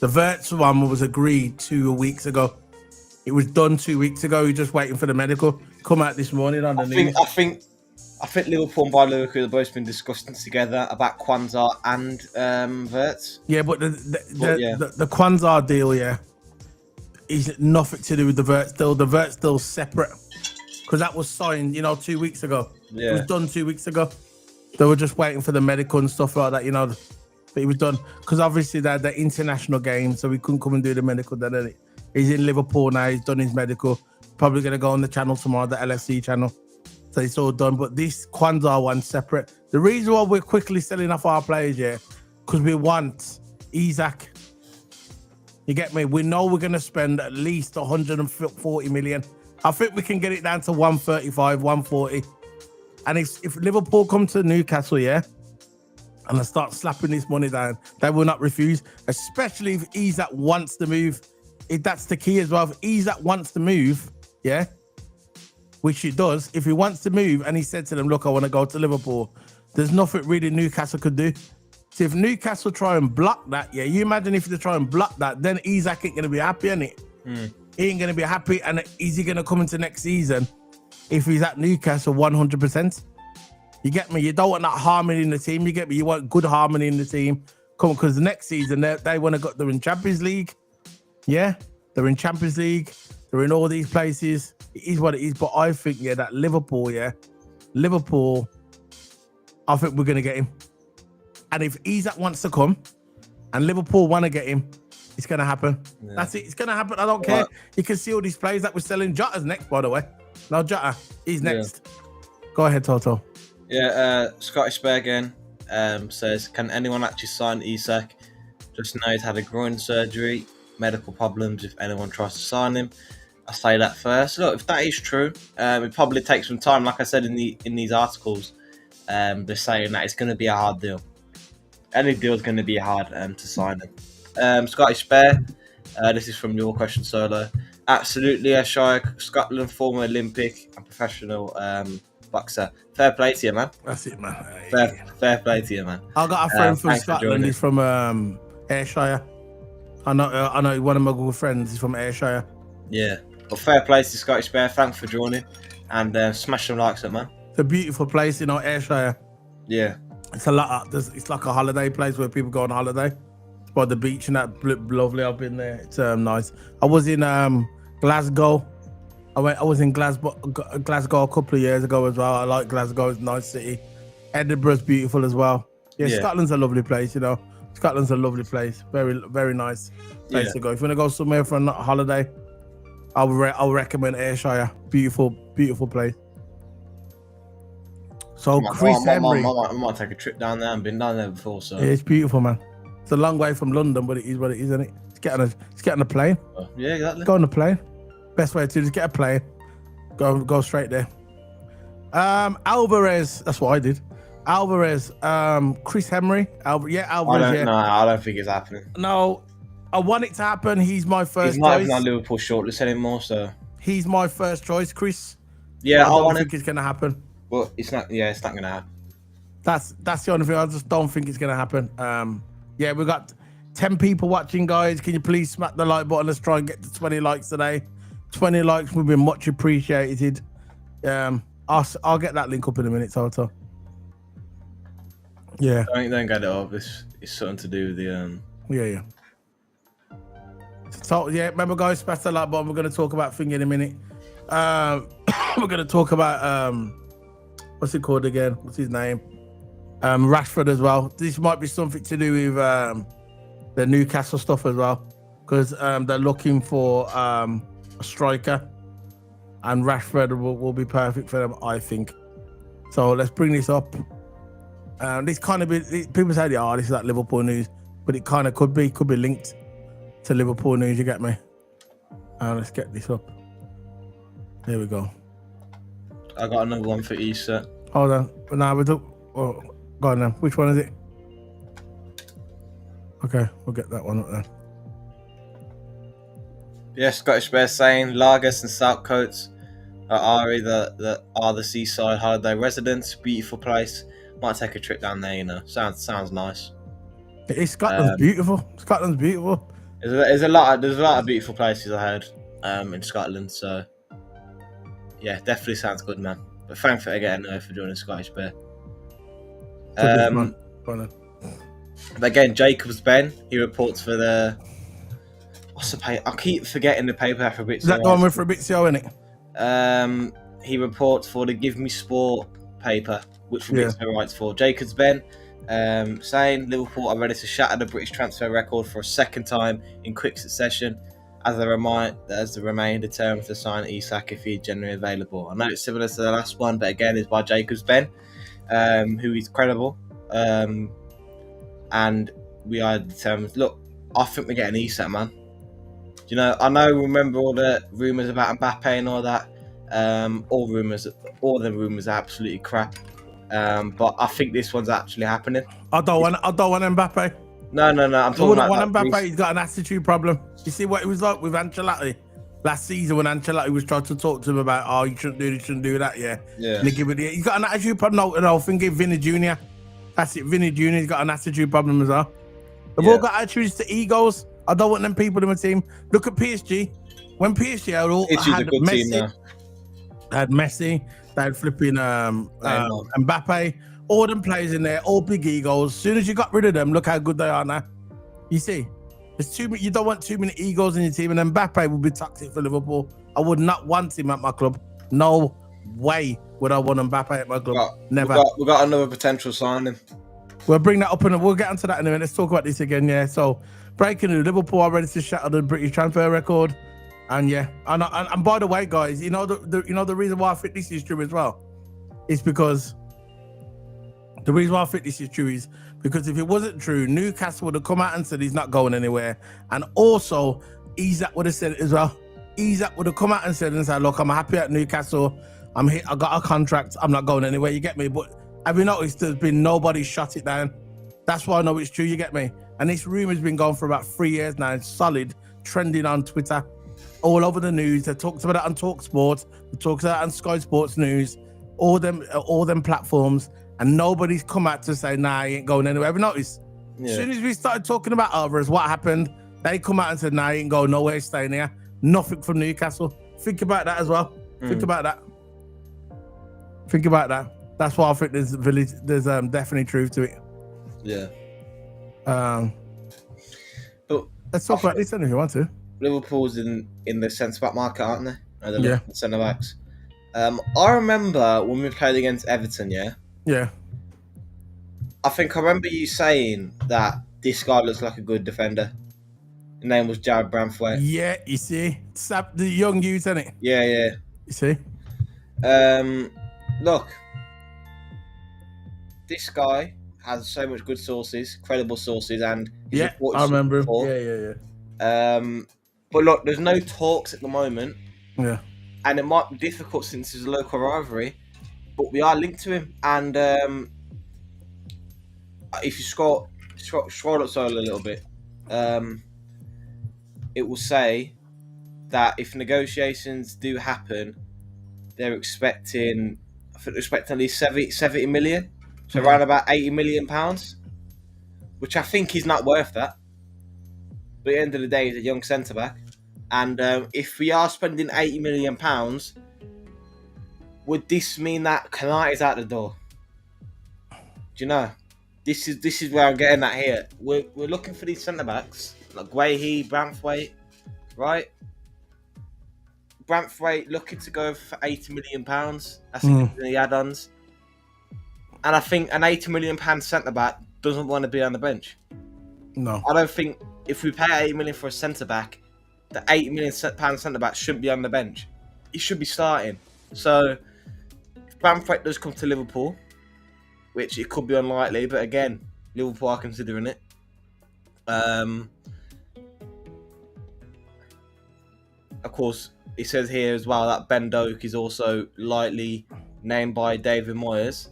Wirtz one was agreed 2 weeks ago. It was done 2 weeks ago. You're just waiting for the medical. Come out this morning on the news. I think Liverpool and Bayer Leverkusen have both been discussing together about Quansah and Wirtz. Yeah, but the Quansah deal, is nothing to do with the Wirtz deal. The Wirtz deal's separate because that was signed, 2 weeks ago. Yeah. It was done 2 weeks ago. They were just waiting for the medical and stuff like that, But it was done because obviously they had the international game, so we couldn't come and do the medical. Then he's in Liverpool now. He's done his medical. Probably going to go on the channel tomorrow, the LFC channel. So it's all done. But this Quansah one's separate. The reason why we're quickly selling off our players, because we want Isak. You get me? We know we're going to spend at least 140 million. I think we can get it down to 135, 140. And if Liverpool come to Newcastle, and they start slapping this money down, they will not refuse, especially if Isak wants to move. That's the key as well. If Isak wants to move, which he does, if he wants to move and he said to them, look, I want to go to Liverpool, there's nothing really Newcastle could do. So if Newcastle try and block that, you imagine if they try and block that, then Isak ain't going to be happy, innit? He ain't going to be happy. And is he going to come into next season if he's at Newcastle 100%? You get me? You don't want that harmony in the team. You get me? You want good harmony in the team. Come on, because the next season, they're in Champions League. Yeah, they're in Champions League. They're in all these places. It is what it is. But I think, that Liverpool, I think we're going to get him. And if Isak wants to come and Liverpool want to get him, it's going to happen. Yeah. That's it. It's going to happen. I don't care. You can see all these players that we're selling. Jota's next, by the way. No, Jota, he's next. Go ahead, Toto. Yeah, Scottish Bear again says, can anyone actually sign Isak? Just know he's had a groin surgery, medical problems if anyone tries to sign him. I say that first. Look, if that is true, it probably takes some time. Like I said in these articles, they're saying that it's going to be a hard deal. Any deal is going to be hard to sign him. Scottish Bear, this is from your question solo. Absolutely, Ashire, Scotland, former Olympic and professional boxer. Fair play to you, man. That's it, man. Fair play to you, man. I got a friend from Scotland. He's from Ayrshire. I know one of my good friends is from Ayrshire. Yeah. Well, fair play to Scottish Bear. Thanks for joining. And smash some likes up, man. It's a beautiful place, Ayrshire. Yeah. It's it's like a holiday place where people go on holiday. By the beach and that, lovely. I've been there. It's nice. I was in Glasgow. I was in Glasgow a couple of years ago as well. I like Glasgow. It's a nice city. Edinburgh's beautiful as well. Yeah, Scotland's a lovely place. Scotland's a lovely place. Very, very nice place Yeah. to go. If you want to go somewhere for a holiday, I'll recommend Ayrshire. Beautiful, beautiful place. So Chris Emery, I might take a trip down there. I've been down there before, so yeah, it's beautiful, man. It's a long way from London, but it is what it is, isn't it? It's getting a plane. yeah, exactly. Go on the plane. Best way to just get a plane. Go straight there. Alvarez, that's what I did. Alvarez, Chris Emery. Alvarez, I don't think it's happening. No, I want it to happen. He's my first He's not choice. even on Liverpool shortlist anymore, so He's my first choice, Chris. yeah, I don't think it's gonna happen. But it's not. Yeah, it's not gonna happen. That's the only thing. I just don't think it's gonna happen. Yeah, we got 10 people watching, guys. Can you please smack the like button? Let's try and get to 20 likes today. 20 likes would be much appreciated. I'll get that link up in a minute, Toto. Yeah. Don't get it up. It's something to do with the Yeah. So yeah, remember, guys, smash the like button. We're gonna talk about thing in a minute. We're gonna talk about what's it called again? What's his name? Rashford as well. This might be something to do with the Newcastle stuff as well, because they're looking for a striker, and Rashford will be perfect for them, I think. So let's bring this up. This kind of people say, "Oh, this is like Liverpool news," but it kind of could be linked to Liverpool news. You get me? Let's get this up. There we go. I got another one for Isak. Hold on. Now we do. Oh, go on then. Which one is it? Okay, we'll get that one up then. Yeah, Scottish Bear saying Lagos and Southcoats are the seaside holiday residents. Beautiful place. Might take a trip down there. You know, sounds nice. Scotland's beautiful. Scotland's beautiful. There's a lot of beautiful places I heard in Scotland. So yeah, definitely sounds good, man. But thanks for again for joining Scottish Bear. But again, Jacobs Ben, he reports for the what's the paper? I keep forgetting the paper for Fabrizio. Is that the one with Fabrizio in it? He reports for the Give Me Sport paper, which Fabrizio writes for. Jacobs Ben saying Liverpool are ready to shatter the British transfer record for a second time in quick succession, as they remain determined to sign Isak if he's generally available. I know it's similar to the last one, but again, it's by Jacobs Ben, who is credible. And we are determined. Look, I think we're getting Isak, man. You know, remember all the rumours about Mbappe and all that. All the rumours are absolutely crap. But I think this one's actually happening. I don't want Mbappe. No. I'm talking about Mbappe. He's got an attitude problem. You see what it was like with Ancelotti last season when Ancelotti was trying to talk to him about, oh, you shouldn't do this, shouldn't do that. Yeah. He's got an attitude problem. No, I think Vinny Jr. That's it. Vinny Jr.'s got an attitude problem as well. They've all got attitudes to egos. I don't want them people in my team. Look at PSG. When PSG had Messi, they had flipping Mbappe, all them players in there, all big egos. As soon as you got rid of them, look how good they are now. You see, there's too many. You don't want too many egos in your team, and Mbappe would be toxic for Liverpool. I would not want him at my club. No way would I want Mbappe at my club. Never. We got another potential signing. We'll bring that up and we'll get onto that in a minute. Let's talk about this again. Yeah. So breaking news: Liverpool are ready to shatter the British transfer record. And yeah, and by the way, guys, you know the reason why I think this is true as well is because the reason why I think this is true is because if it wasn't true, Newcastle would have come out and said he's not going anywhere, and also Isak would have said it as well. Isak would have come out and said, look, I'm happy at Newcastle. I'm here. I got a contract. I'm not going anywhere. You get me? But have you noticed there's been nobody shut it down? That's why I know it's true. You get me? And this rumor's been going for about 3 years now. It's solid, trending on Twitter. All over the news. They talked about it on Talk Sport. They talked about it on Sky Sports News. All them platforms, and nobody's come out to say, nah, he ain't going anywhere. Have you noticed? Yeah. As soon as we started talking about Alvarez, what happened? They come out and said, nah, he ain't going nowhere, he's staying here. Nothing from Newcastle. Think about that as well. Think about that. Think about that. That's why I think there's definitely truth to it. Yeah. But let's talk about this then if you want to. Liverpool's in the centre-back market, aren't they? The centre-backs. I remember when we played against Everton, Yeah. I think I remember you saying that this guy looks like a good defender. His name was Jared Branthwaite. Yeah, you see, the young youth, isn't it? Yeah, yeah. You see. Look, this guy has so much good sources, credible sources, and he's Yeah, reported I remember him. before. Yeah. But look, there's no talks at the moment. Yeah. And it might be difficult since it's a local rivalry, but we are linked to him. And if you scroll up a little bit, it will say that if negotiations do happen, they're expecting, I think they're expecting at least 70 million, so around about £80 million, which I think is not worth that. But at the end of the day, he's a young centre back. And if we are spending £80 million, would this mean that Kanate is out the door? Do you know? This is where I'm getting at here. We're looking for these centre backs like Guehi, Branthwaite, right? Branthwaite looking to go for £80 million. That's the add-ons. And I think an £80 million centre back doesn't want to be on the bench. No, I don't think if we pay £80 million for a centre back, the £80 million centre back shouldn't be on the bench. He should be starting. So if Branthwaite does come to Liverpool, which it could be unlikely, but again, Liverpool are considering it. Of course, it says here as well that Ben Doak is also lightly named by David Moyes.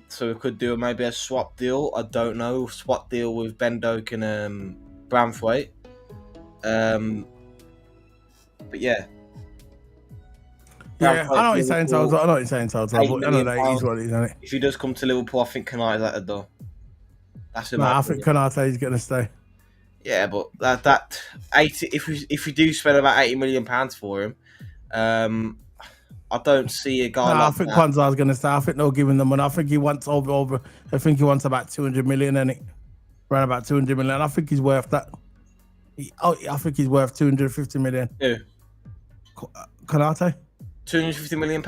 So we could do maybe a swap deal. I don't know, swap deal with Ben Doak and Branthwaite. But yeah. Yeah, I know what you're saying, Toto. But I know that he's what it is, isn't it? If he does come to Liverpool, I think Kanate's at the door. That's I think Kanate is going to stay. Yeah, but that 80. If we do spend about £80 million for him, I don't see a guy. I think Quansah is going to stay. I think they'll give him the money. I think he wants over. I think he wants about 200 million, in it, around about 200 million. I think he's worth that. I think he's worth 250 million. Who? Kanate. £250 million?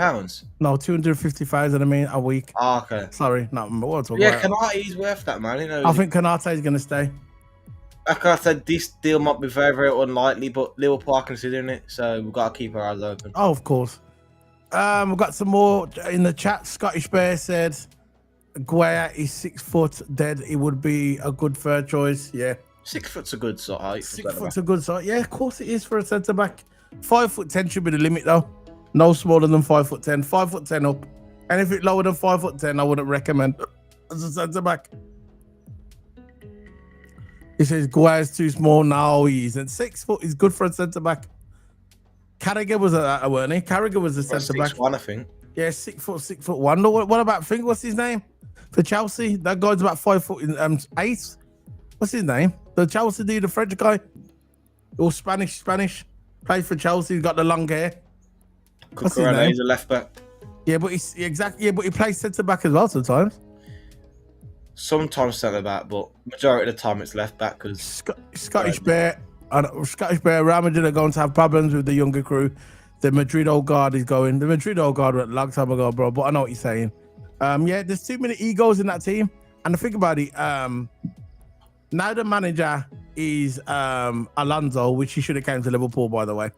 No, 250,000. I mean, a week. Oh, okay. Sorry, not what. Yeah, Kanate is worth that, man. You know, I think Kanate is going to stay. Like I said, this deal might be very, very unlikely, but Liverpool are considering it, so we've got to keep our eyes open. Oh, of course. We've got some more in the chat. Scottish Bear said, Guaya is 6 foot dead. It would be a good third choice. Yeah. 6 foot's a good sort of height. 6 foot's a good sort. Yeah, of course it is for a centre back. 5'10" should be the limit though. No smaller than 5'10". 5'10" up. Anything lower than 5'10", I wouldn't recommend as a centre back. He says Guaya's too small. No, he isn't. 6 foot is good for a centre back. Carragher was that, weren't he? Carragher was a centre back. 6'1", I think. Yeah, 6 foot, 6'1". What about what's his name for Chelsea? That guy's about 5 foot 8. What's his name? The Chelsea dude, the French guy, all Spanish. Plays for Chelsea. He's got the long hair. What's his name? He's a left back. Yeah, but but he plays centre back as well sometimes. Sometimes centre back, but majority of the time it's left back because Scottish Bear. Real Madrid are going to have problems with the younger crew. The Madrid old guard is going. The Madrid old guard went a long time ago, bro. But I know what you're saying. Yeah, there's too many egos in that team. And think about it. Now the manager is Alonso, which he should have came to Liverpool, by the way.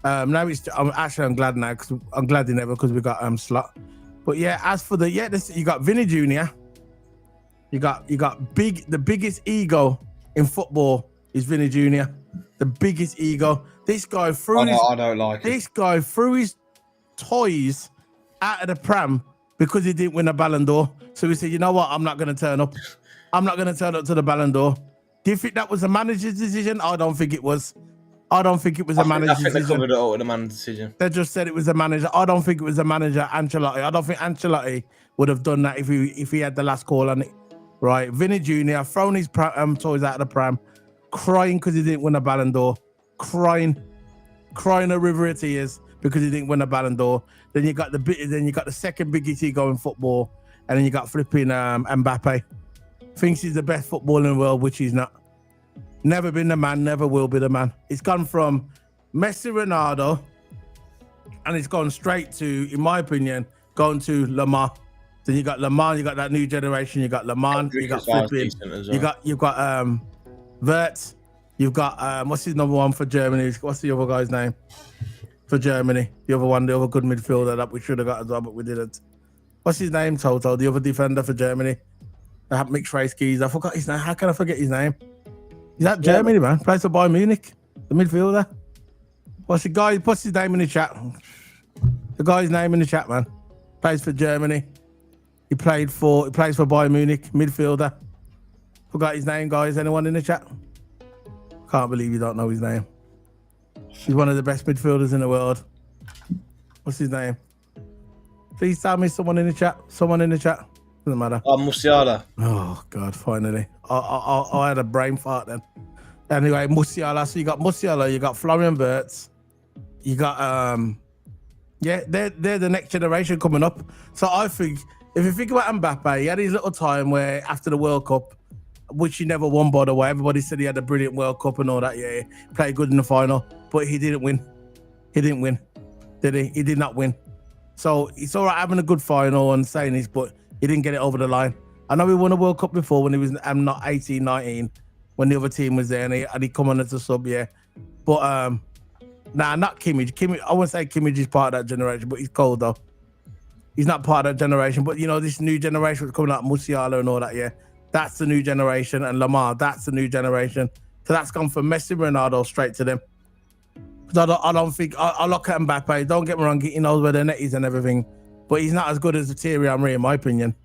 Now I'm glad now because I'm glad he never because we got Slot. But yeah, as for you got Vinny Jr. You got the biggest ego in football is Vinny Jr. The biggest ego. This guy I don't like it. This guy threw his toys out of the pram because he didn't win a Ballon d'Or. So he said, you know what? I'm not going to turn up. I'm not going to turn up to the Ballon d'Or. Do you think that was a manager's decision? I don't think it was. I don't think it was a manager's decision. I think they covered it all with a manager's decision. They just said it was a manager. I don't think it was a manager, Ancelotti. I don't think Ancelotti would have done that if he had the last call on it. Right, Vinny Jr. thrown his toys out of the pram, crying because he didn't win a Ballon d'Or, crying a river of tears because he didn't win a Ballon d'Or. Then you got the second biggest ego in football, and then you got flipping Mbappe. Thinks he's the best footballer in the world, which he's not. Never been the man, never will be the man. It's gone from Messi, Ronaldo, and it's gone straight to, in my opinion, going to Lamar. Then you got Lemon, you got that new generation, you got Lemon, you got flipping, you've got Wirtz, you've got what's his number one for Germany? What's the other guy's name for Germany? The other one, the other good midfielder that we should have got as well, but we didn't. What's his name, Toto? The other defender for Germany. That mixed race keys. I forgot his name. How can I forget his name? He's at Germany, man. Plays for Bayern Munich, the midfielder. What's the guy? Puts his name in the chat. The guy's name in the chat, man. Plays for Germany. He plays for Bayern Munich, midfielder. Forgot his name, guys. Anyone in the chat? Can't believe you don't know his name. He's one of the best midfielders in the world. What's his name? Please tell me someone in the chat. Someone in the chat. Doesn't matter. Musiala. Oh, God, finally. I had a brain fart then. Anyway, Musiala. So you got Musiala, you got Florian Wirtz. You got, they're the next generation coming up. So I think, if you think about Mbappe, he had his little time where after the World Cup, which he never won, by the way. Everybody said he had a brilliant World Cup and all that. Yeah, he played good in the final, but he didn't win. He didn't win, did he? He did not win. So it's all right having a good final and saying this, but he didn't get it over the line. I know he won a World Cup before when he was not 18, 19, when the other team was there and he come on as a sub, yeah. But nah, not Kimmich. Kimmich, I wouldn't say Kimmich is part of that generation, but he's cold though. He's not part of that generation, but you know, this new generation was coming out, Musiala and all that, yeah. That's the new generation, and Lamar, that's the new generation. So that's gone from Messi, Ronaldo straight to them. Because I don't think, I look at Mbappe, don't get me wrong, he knows where the net is and everything, but he's not as good as Thierry Henry, in my opinion.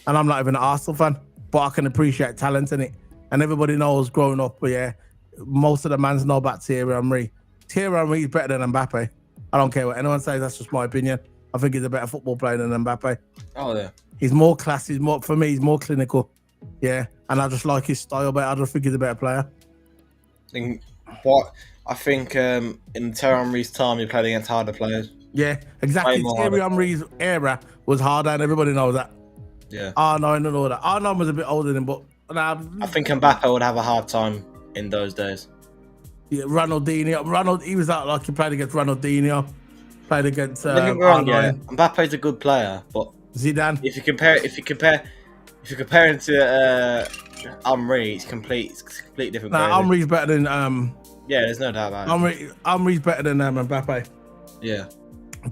And I'm not even an Arsenal fan, but I can appreciate talent in it. And everybody knows growing up, but yeah, most of the mans know about Thierry Henry. Thierry Henry is better than Mbappe. I don't care what anyone says, that's just my opinion. I think he's a better football player than Mbappe. Oh, yeah. He's more class, for me, he's more clinical. Yeah, and I just like his style, but I just think he's a better player. I think in Thierry Henry's time, he played against harder players. Yeah, exactly. Thierry Henry's era was harder, and everybody knows that. Yeah. R9 and all that. R9 was a bit older than, but I think Mbappe would have a hard time in those days. Yeah, Ronaldinho. He was out like he played against Ronaldinho. Played against. Don't get me wrong, yeah. Mbappe's a good player, but Zidane. If you compare him to Henry, it's completely different. Henry's better than yeah, there's no doubt about it. Henry's better than Mbappe. Yeah.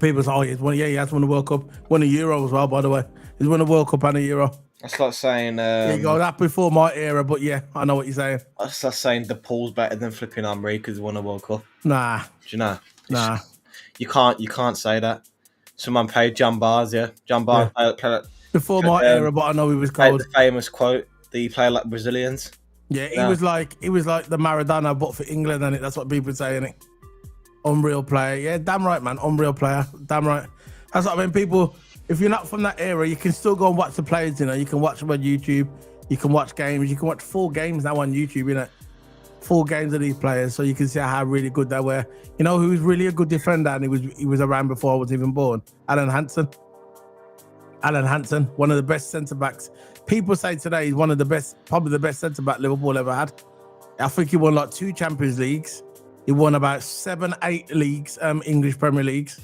People say, he has won the World Cup, won a Euro as well. By the way, he's won a World Cup and a Euro. That's like saying. There you go. That's before my era, but yeah, I know what you're saying. That's like saying the Paul's better than flipping Henry because he won a World Cup. Nah. Do you know? Nah. You can't say that. Someone played John Bars, yeah. John Bars played before my era, but I know he was cold. The famous quote that he played like Brazilians. Yeah, he was like the Maradona, but for England, and that's what people say, innit? Unreal player. Yeah, damn right, man. Unreal player. Damn right. That's what I mean. People, if you're not from that era, you can still go and watch the players, you know. You can watch them on YouTube. You can watch games. You can watch full games now on YouTube, you know. Full games of these players, so you can see how really good they were. You know who was really a good defender, and he was around before I was even born? Alan Hansen. Alan Hansen, one of the best centre-backs. People say today he's one of the best, probably the best centre-back Liverpool ever had. I think he won like 2 Champions Leagues. He won about 7, 8 leagues, English Premier Leagues.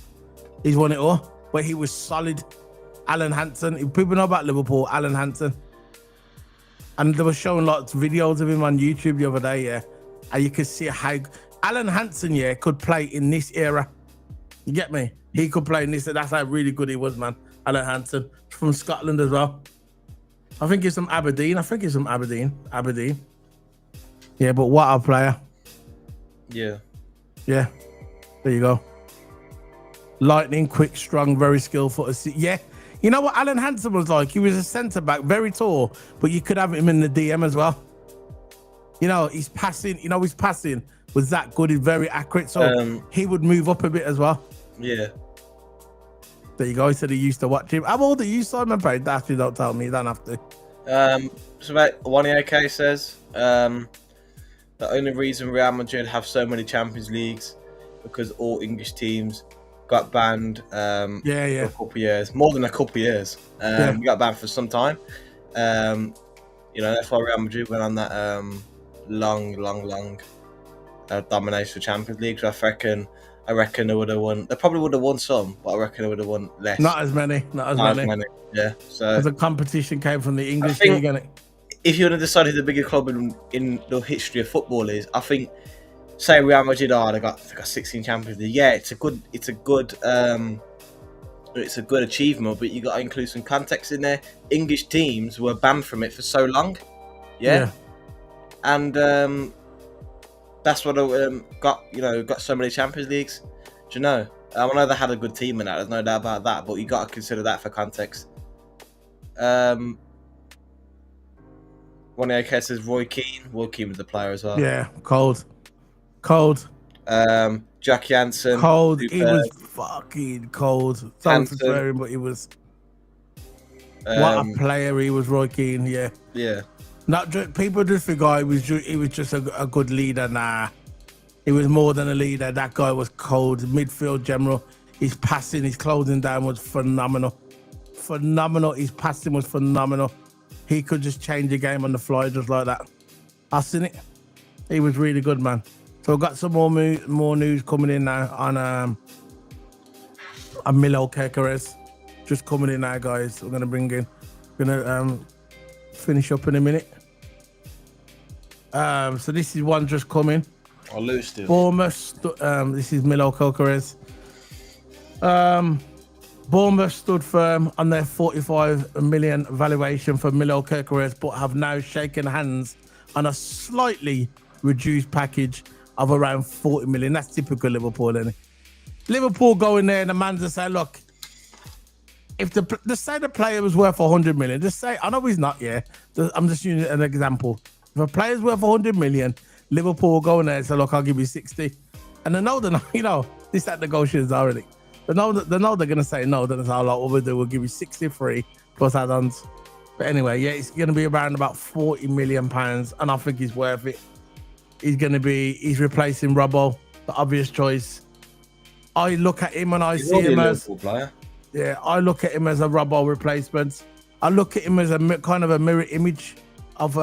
He's won it all, but he was solid. Alan Hansen. People know about Liverpool, Alan Hansen. And they were showing lots of videos of him on YouTube the other day, yeah. And you could see how Alan Hansen, yeah, could play in this era. You get me? He could play in this. That's how really good he was, man. Alan Hansen from Scotland as well. I think he's from Aberdeen. Aberdeen. Yeah, but what a player. Yeah. Yeah. There you go. Lightning, quick, strong, very skillful. Yeah. You know what Alan Hansen was like? He was a centre-back, very tall, but you could have him in the DM as well. You know, his passing was that good. He's very accurate, so he would move up a bit as well. Yeah. There you go. He said he used to watch him. How old are you, Simon Payne? Actually, don't tell me. You don't have to. So about 1AK says the only reason Real Madrid have so many Champions Leagues because all English teams got banned for a couple of years, more than a couple of years. We got banned for some time. You know, that's why Real Madrid went on that long domination for Champions League. So I reckon I reckon they would have won. They probably would have won some, but I reckon they would have won less. Not as many. Not as many. Yeah. So because the competition came from the English think- league, and if you want to decide who the biggest club in the history of football is, I think, say Real Madrid they got 16 Champions League. Yeah, it's a good achievement, but you got to include some context in there. English teams were banned from it for so long, yeah. And that's what got so many Champions Leagues. Do you know? I know they had a good team in that. There's no doubt about that, but you got to consider that for context. One of the says Roy Keane. Roy Keane was the player as well. Yeah, cold. Jack Jansen. Cold. He was fucking cold. Sorry for swearing, but he was. What a player he was, Roy Keane. Yeah. Yeah. Not just, people just forgot he was just a good leader. Nah, he was more than a leader. That guy was cold. Midfield general. His passing, his closing down was phenomenal. His passing was phenomenal. He could just change the game on the fly just like that. I've seen it. He was really good, man. So we've got some more news coming in now on Milo Kekeres. Just coming in now, guys. We're gonna bring in. Finish up in a minute. So this is one just coming. I lost it. Bournemouth. This is Milo Kekeres. Bournemouth stood firm on their 45 million valuation for Milo Kekeres, but have now shaken hands on a slightly reduced package of around 40 million. That's typical Liverpool, isn't it? Liverpool go in there and the man just say, look, if say the player was worth 100 million, just say, I know he's not, yeah. I'm just using an example. If a player's worth 100 million, Liverpool will go in there and say, look, I'll give you 60. And they know this that negotiations already. They know they're going to say no. Then it's all like, what we'll do, we'll give you 63 plus add-ons. But anyway, yeah, it's going to be around about 40 million pounds, and I think he's worth it. He's replacing Robbo, the obvious choice. I look at him and he's see him as player. Yeah, I look at him as a Robbo replacement. I look at him as a kind of a mirror image of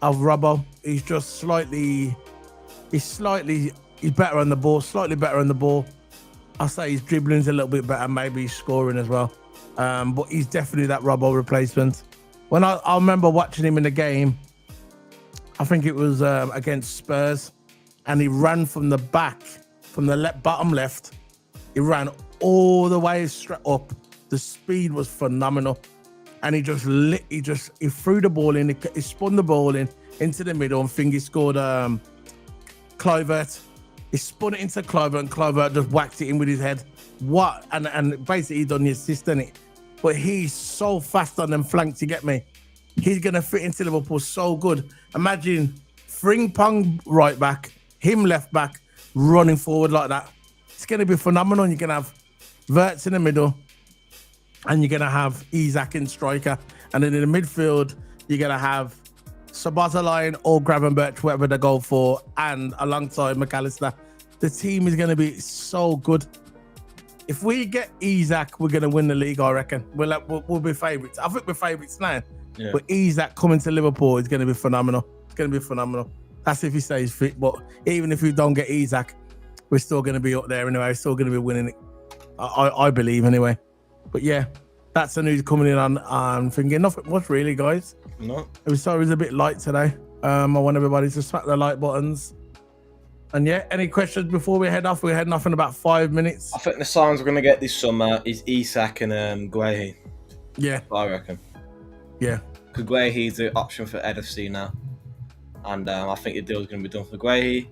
Robbo. He's just slightly better on the ball, slightly better on the ball. I'll say his dribbling's a little bit better, maybe he's scoring as well. But he's definitely that Robbo replacement. When I remember watching him in the game, I think it was against Spurs, and he ran from the back, from the bottom left. He ran all the way straight up. The speed was phenomenal, and he threw the ball in. He spun the ball into the middle, and think he scored Kluivert. He spun it into Kluivert, and Kluivert just whacked it in with his head. What? And basically he done the assist, didn't it? But he's so fast on them flanks, you get me? He's going to fit into Liverpool so good. Imagine Frimpong right back, him left back, running forward like that. It's going to be phenomenal. You're going to have Wirtz in the middle, and you're going to have Isak in striker. And then in the midfield, you're going to have Szoboszlai or Gravenberch, whatever they go for, and alongside McAllister. The team is going to be so good. If we get Isak, we're going to win the league, I reckon. We'll be favourites. I think we're favourites now. Yeah. But Isak coming to Liverpool is going to be phenomenal. It's going to be phenomenal. That's if he stays fit. But even if we don't get Isak, we're still going to be up there anyway. We're still going to be winning it. I believe anyway. But yeah, that's the news coming in on thinking nothing much really, guys. No. It was a bit light today. I want everybody to smack the like buttons. And yeah, any questions before we head off? We're heading off in about 5 minutes. I think the signs we're going to get this summer is Isak and Guehi. Yeah. I reckon. Yeah. Because Guehi's the option for NFC now. And I think the deal's going to be done for Guehi.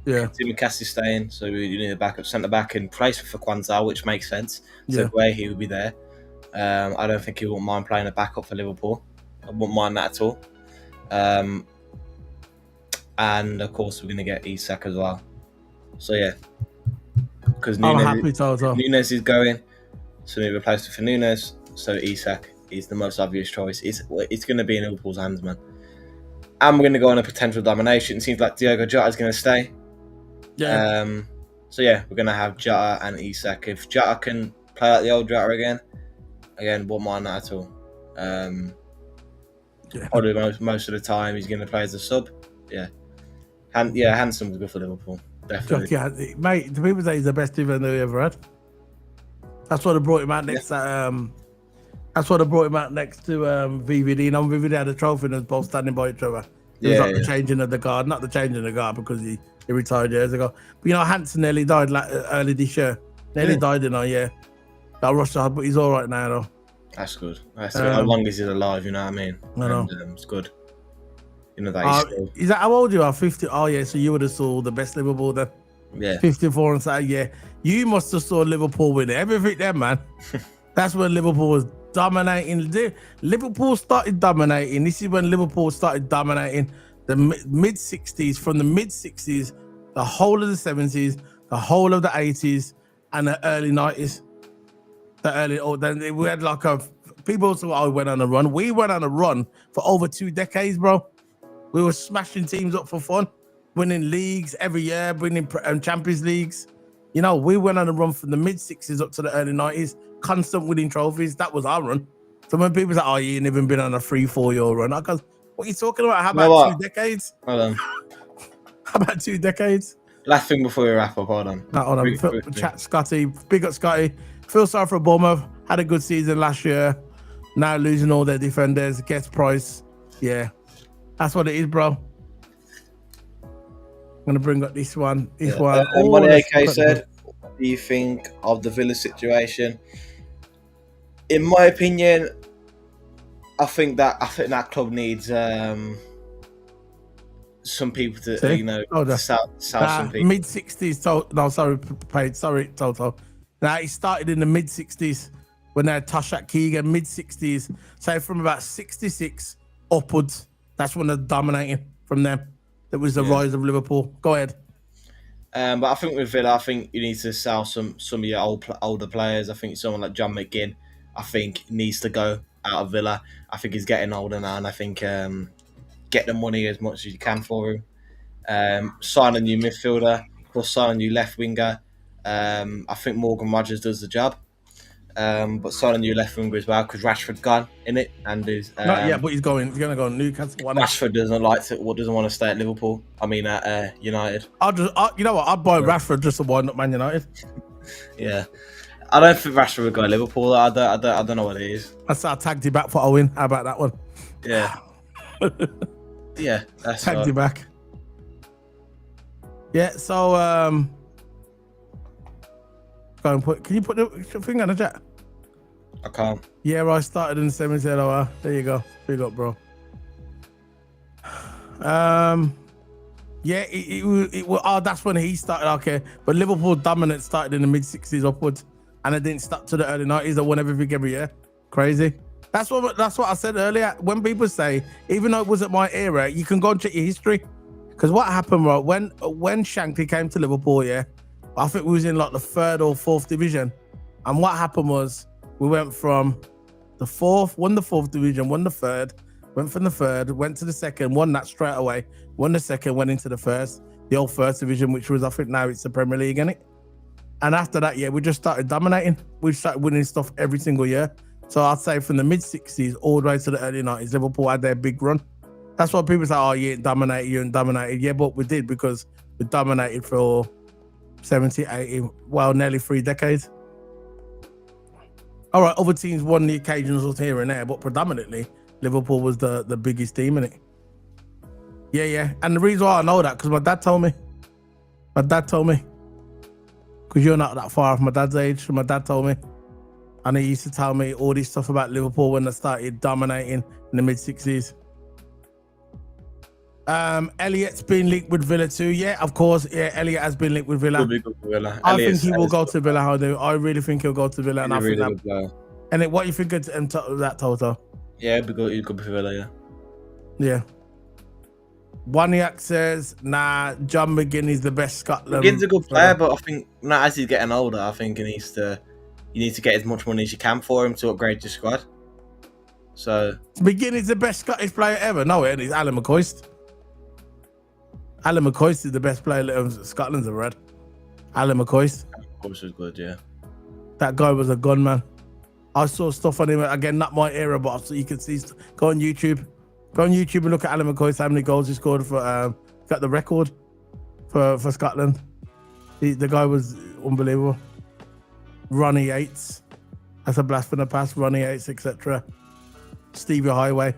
Yeah. Tsimikas is staying, so you need a backup centre-back in place for Quansah, which makes sense. So Guehi will be there. I don't think he won't mind playing a backup for Liverpool. I wouldn't mind that at all. And of course, we're going to get Isak as well. So yeah, because Nunes is going, so we replace it for Nunes. So Isak is the most obvious choice. It's going to be in Liverpool's hands, man. And we're going to go on a potential domination. It seems like Diogo Jota is going to stay. Yeah. So yeah, we're going to have Jota and Isak. If Jota can play like the old Jota again, won't mind that at all. Probably most of the time he's going to play as a sub. Yeah. Handsome was good for Liverpool. Definitely. Jockey, mate, the people say he's the best defender we ever had. That's why they brought him out next. That's why they brought him out next to VVD. And on VVD had a trophy and they was both standing by each other. It was like the changing of the guard, not the changing of the guard because he retired years ago. But you know, Hansen nearly died early this year. Nearly died in a year. Got rushed out, but he's all right now though. That's good. That's good. How long is he alive? You know what I mean? I know. And, it's good. You know that he's still... Is that how old you are? 50? Oh yeah, so you would have saw the best Liverpool then. Yeah. 54 and say, yeah. You must have saw Liverpool with everything then, man. That's when Liverpool was dominating. Liverpool started dominating. This is when Liverpool started dominating the mid 60s, from the mid 60s, the whole of the 70s, the whole of the 80s, and the early 90s. Then we had like people also went on a run. We went on a run for over 2 decades, bro. We were smashing teams up for fun, winning leagues every year, winning Champions Leagues. You know, we went on a run from the mid 60s up to the early 90s, constant winning trophies. That was our run. So when people say, oh, you ain't even been on a 3-4 year run, I go, what are you talking about? How about 2 decades? Hold on. How about 2 decades? Last thing before we wrap up, hold on. No, hold on. Chat Scotty, big up Scotty. Feel sorry for Bournemouth. Had a good season last year. Now losing all their defenders. Guest price. Yeah. That's what it is, bro. I'm going to bring up this one. One. What AK said, what do you think of the Villa situation? In my opinion, I think that club needs some people to sell some people. Mid 60s. Sorry, Toto. Now it started in the mid 60s when they had Toshak Keegan. Mid 60s, so from about 66 upwards, that's when they're dominating from them. That was the rise of Liverpool. Go ahead. But I think with Villa, I think you need to sell some of your older players. I think someone like John McGinn, I think needs to go out of Villa. I think he's getting older now, and I think get the money as much as you can for him. Sign a new midfielder, plus sign a new left winger. I think Morgan Rogers does the job. But sign a new left winger as well because Rashford gone in it, and is not yet, but he's going to go Newcastle. Rashford doesn't want to stay at Liverpool. I mean at United. You know what? I'd buy Rashford just to wind up Man United. Yeah, I don't think Rashford would go to Liverpool. I don't know what it is. I tagged you back for Owen. How about that one? Yeah. Yeah, that's tagged you back. Yeah, so go and can you put the thing on the chat? I can't. Yeah, I started in the 70s. Oh, there you go. Big up, bro. Yeah, that's when he started. Okay, but Liverpool dominance started in the mid 60s upwards, and it didn't stop to the early 90s. They won everything every year. Crazy. That's what I said earlier. When people say, even though it wasn't my era, you can go and check your history. Because what happened, right, when Shankly came to Liverpool, yeah, I think we was in like the 3rd or 4th division. And what happened was we went from the 4th, won the 4th division, won the 3rd, went from the 3rd, went to the 2nd, won that straight away, won the 2nd, went into the 1st, the old 1st division, which was, I think now it's the Premier League, isn't it? And after that, yeah, we just started dominating. We started winning stuff every single year. So I'd say from the mid 60s all the way to the early 90s, Liverpool had their big run. That's why people say, oh, you ain't dominated. Yeah, but we did, because we dominated for 70, 80, well, nearly 3 decades. All right, other teams won the occasionals here and there, but predominantly Liverpool was the biggest team in it. Yeah. And the reason why I know that, because my dad told me. Because you're not that far off my dad's age. So my dad told me. And he used to tell me all this stuff about Liverpool when they started dominating in the mid 60s. Elliot's been linked with Villa too. Yeah, of course. Yeah, Elliot has been linked with Villa. I think he will go to Villa. I really think he'll go to Villa. And I think that. And what do you think of that, Toto? Yeah, he'd go to Villa. Yeah. Yeah. Waniak says, nah, John McGinn is the best Scotland. McGinn's a good player, but I think as he's getting older, I think you need to get as much money as you can for him to upgrade your squad. So McGinn is the best Scottish player ever. No, it is Alan McCoist. Alan McCoist is the best player Scotland's ever had. Alan McCoist. McCoist was good, yeah. That guy was a gunman. I saw stuff on him, again, not my era, but so you can see, go on YouTube. Go on YouTube and look at Alan McCoist, how many goals he scored for, got the record for Scotland. The guy was unbelievable. Ronnie Yates. That's a blast from the past. Ronnie Yates, etc. Stevie Highway.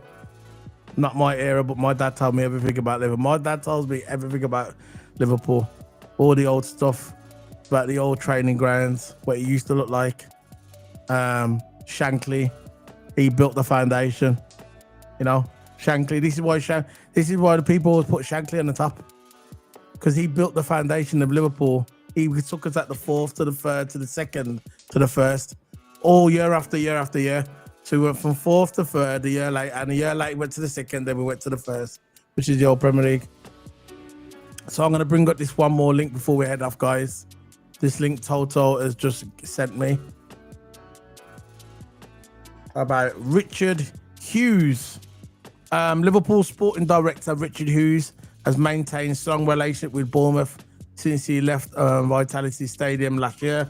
Not my era, but my dad told me everything about Liverpool. My dad tells me everything about Liverpool. All the old stuff about the old training grounds, what it used to look like. Shankly, he built the foundation. You know, Shankly. This is why the people always put Shankly on the top, because he built the foundation of Liverpool. He took us at the 4th to the 3rd to the 2nd to the 1st, all year after year after year. So we went from 4th to 3rd a year later, and a year later went to the 2nd, then we went to the 1st, which is the old Premier League. So I'm going to bring up this one more link before we head off, guys. This link Toto has just sent me about Richard Hughes. Liverpool sporting director Richard Hughes has maintained strong relationship with Bournemouth since he left Vitality Stadium last year.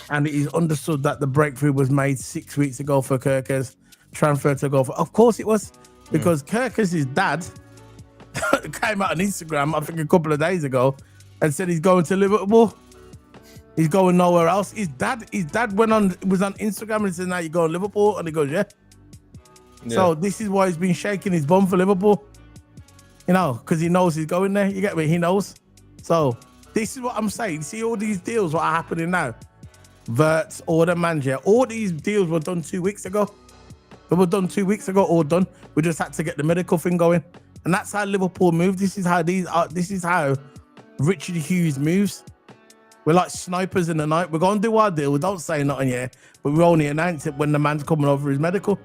And it is understood that the breakthrough was made 6 weeks ago for Kirker's transfer to go for. Of course it was, because Kirker's dad came out on Instagram, I think a couple of days ago, and said he's going to Liverpool. He's going nowhere else. His dad was on Instagram and said, "Now you go to Liverpool," and he goes, "Yeah." So this is why he's been shaking his bum for Liverpool. You know, because he knows he's going there. You get me? He knows. So this is what I'm saying. See all these deals, what are happening now? Wirtz, order manager. All these deals were done 2 weeks ago. They were done 2 weeks ago, all done. We just had to get the medical thing going. And that's how Liverpool moved. This is how Richard Hughes moves. We're like snipers in the night. We're going to do our deal. We don't say nothing yet, but we only announce it when the man's coming over his medical.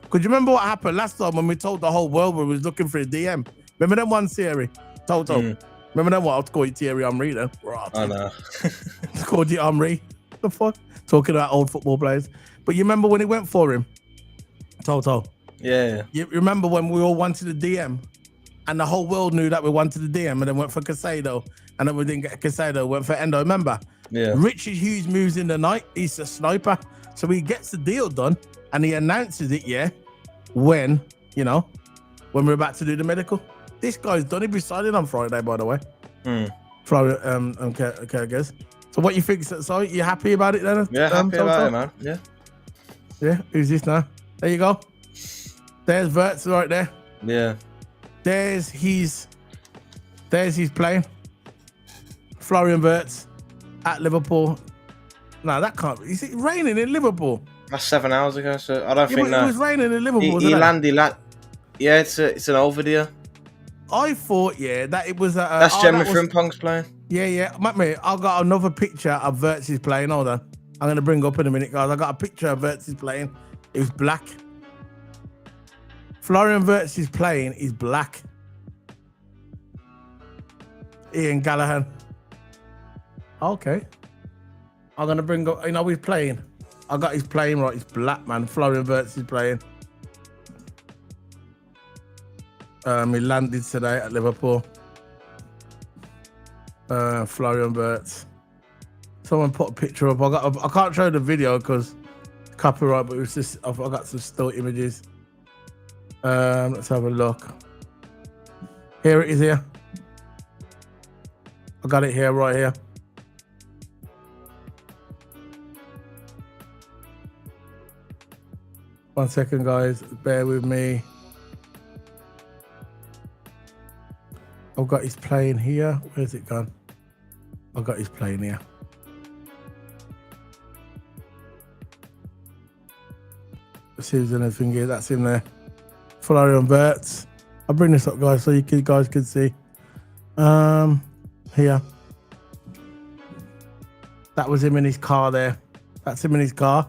Because you remember what happened last time when we told the whole world we was looking for a DM? Remember that one Thierry? Toto. Remember that one? I'll call you Thierry Henry then. I know. It's called you Henry. The fuck? Talking about old football players. But you remember when he went for him? Toto. Yeah. You remember when we all wanted a DM? And the whole world knew that we wanted a DM, and then went for Casado, and then we didn't get Casado, went for Endo. Remember? Yeah. Richard Hughes moves in the night. He's a sniper. So he gets the deal done, and he announces it, when we're about to do the medical. This guy's done. He'll be signing on Friday, by the way. Florida, Kirgis. So what you think? So you happy about it then? Yeah, happy about it, man. Yeah. Yeah, who's this now? There you go. There's Wirtz right there. Yeah. There's his playing. Florian Wirtz at Liverpool. No, that can't be. Is it raining in Liverpool? That's 7 hours ago, so I don't think that. It was raining in Liverpool. He landed. Yeah, it's an old video. I thought, that it was. That's Gemma Frimpong's playing. Yeah. Mate, I got another picture of Wirtz playing. Hold on. I'm going to bring up in a minute, guys. I got a picture of Wirtz playing. It was black. Florian Wirtz playing is black. Ian Gallagher. Okay. I'm going to bring up, he's playing. I got his playing right. It's black, man. Florian Wirtz playing. He landed today at Liverpool. Florian Wirtz. Someone put a picture up. I can't show the video because copyright, but it was just I got some still images. Let's have a look. Here it is here. I got it here, right here. One second, guys. Bear with me. I've got his plane here. Where's it gone? I've got his plane here. Let's see if there's anything here. That's in there. Florian Wirtz. I'll bring this up, guys, so you guys can see. Here. That was him in his car there. That's him in his car.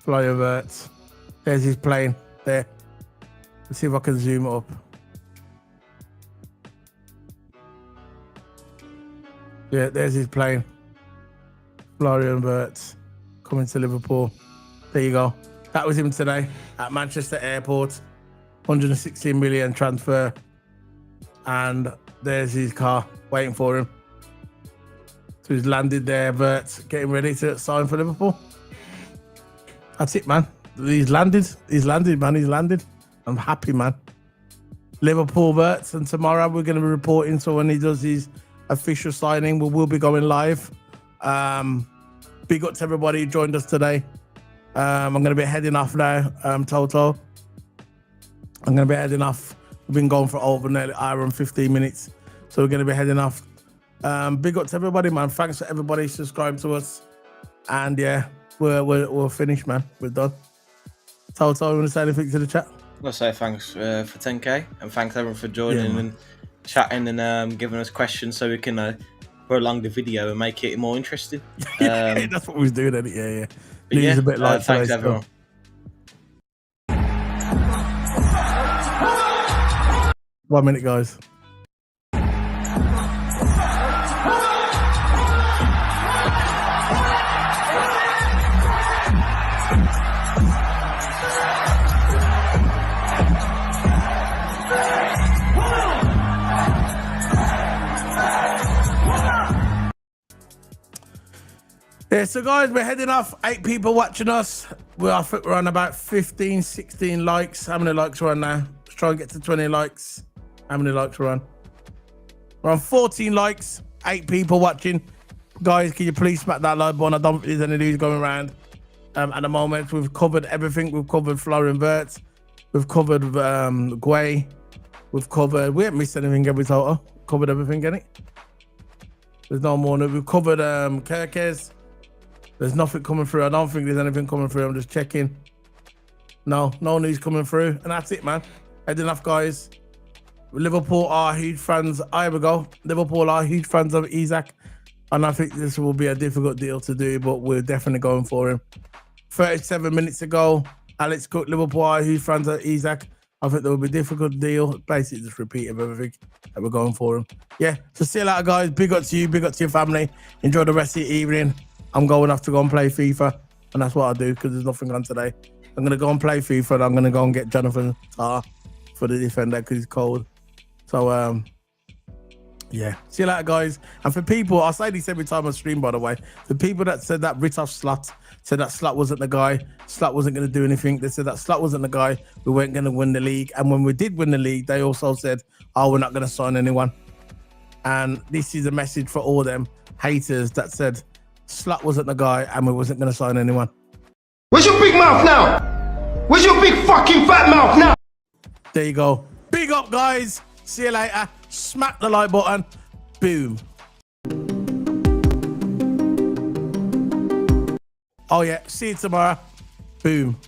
Florian Wirtz. There's his plane there. Let's see if I can zoom it up. Yeah, there's his plane. Florian Wirtz coming to Liverpool. There you go. That was him today at Manchester Airport. 116 million transfer. And there's his car waiting for him. So he's landed there, Wirtz getting ready to sign for Liverpool. That's it, man. He's landed, man. He's landed. I'm happy, man. Liverpool Wirtz, and tomorrow we're going to be reporting. So when he does his official signing. We will be going live. Big up to everybody who joined us today. I'm going to be heading off now, Toto. I'm going to be heading off. We've been going for over nearly an hour and 15 minutes. So we're going to be heading off. Big up to everybody, man. Thanks for everybody subscribing to us. And yeah, we're finished, man. We're done. Toto, you want to say anything to the chat? I'll say thanks for 10k, and thanks everyone for joining and chatting and giving us questions so we can prolong the video and make it more interesting. Yeah, that's what we was doing, isn't it? Yeah. But yeah, a bit like thanks everyone. 1 minute, guys. Yeah, so guys, we're heading off. 8 people watching us. I think we're on about 15, 16 likes. How many likes we're on now? Let's try and get to 20 likes. How many likes we're on? We're on 14 likes. 8 people watching. Guys, can you please smack that like button? I don't think there's any news going around. At the moment, we've covered everything. We've covered Florian Wirtz. We've covered Gooo. We haven't missed anything, have we, Toto? Covered everything, get it? There's no more. We've covered Kirkes. There's nothing coming through. I don't think there's anything coming through. I'm just checking. No news coming through. And that's it, man. Heading off, guys. Liverpool are huge fans. Here we go. Liverpool are huge fans of Isak. And I think this will be a difficult deal to do, but we're definitely going for him. 37 minutes ago, Alex Cook, Liverpool are huge fans of Isak. I think there will be a difficult deal. Basically, just repeat of everything that we're going for him. Yeah, so see you later, guys. Big up to you. Big up to your family. Enjoy the rest of your evening. I'm going off to go and play FIFA, and that's what I do because there's nothing on today. I'm going to go and play FIFA, and I'm going to go and get Jonathan Tah for the defender because he's cold. So, yeah. See you later, guys. And for people, I say this every time I stream, by the way. The people that said that Ritov Slot said that Slot wasn't the guy, Slot wasn't going to do anything. They said that Slot wasn't the guy. We weren't going to win the league. And when we did win the league, they also said, oh, we're not going to sign anyone. And this is a message for all them haters that said Slot wasn't the guy and we wasn't going to sign anyone. Where's your big mouth now? Where's your big fucking fat mouth now? There you go. Big up, guys. See you later. Smack the like button. Boom. Oh, yeah. See you tomorrow. Boom.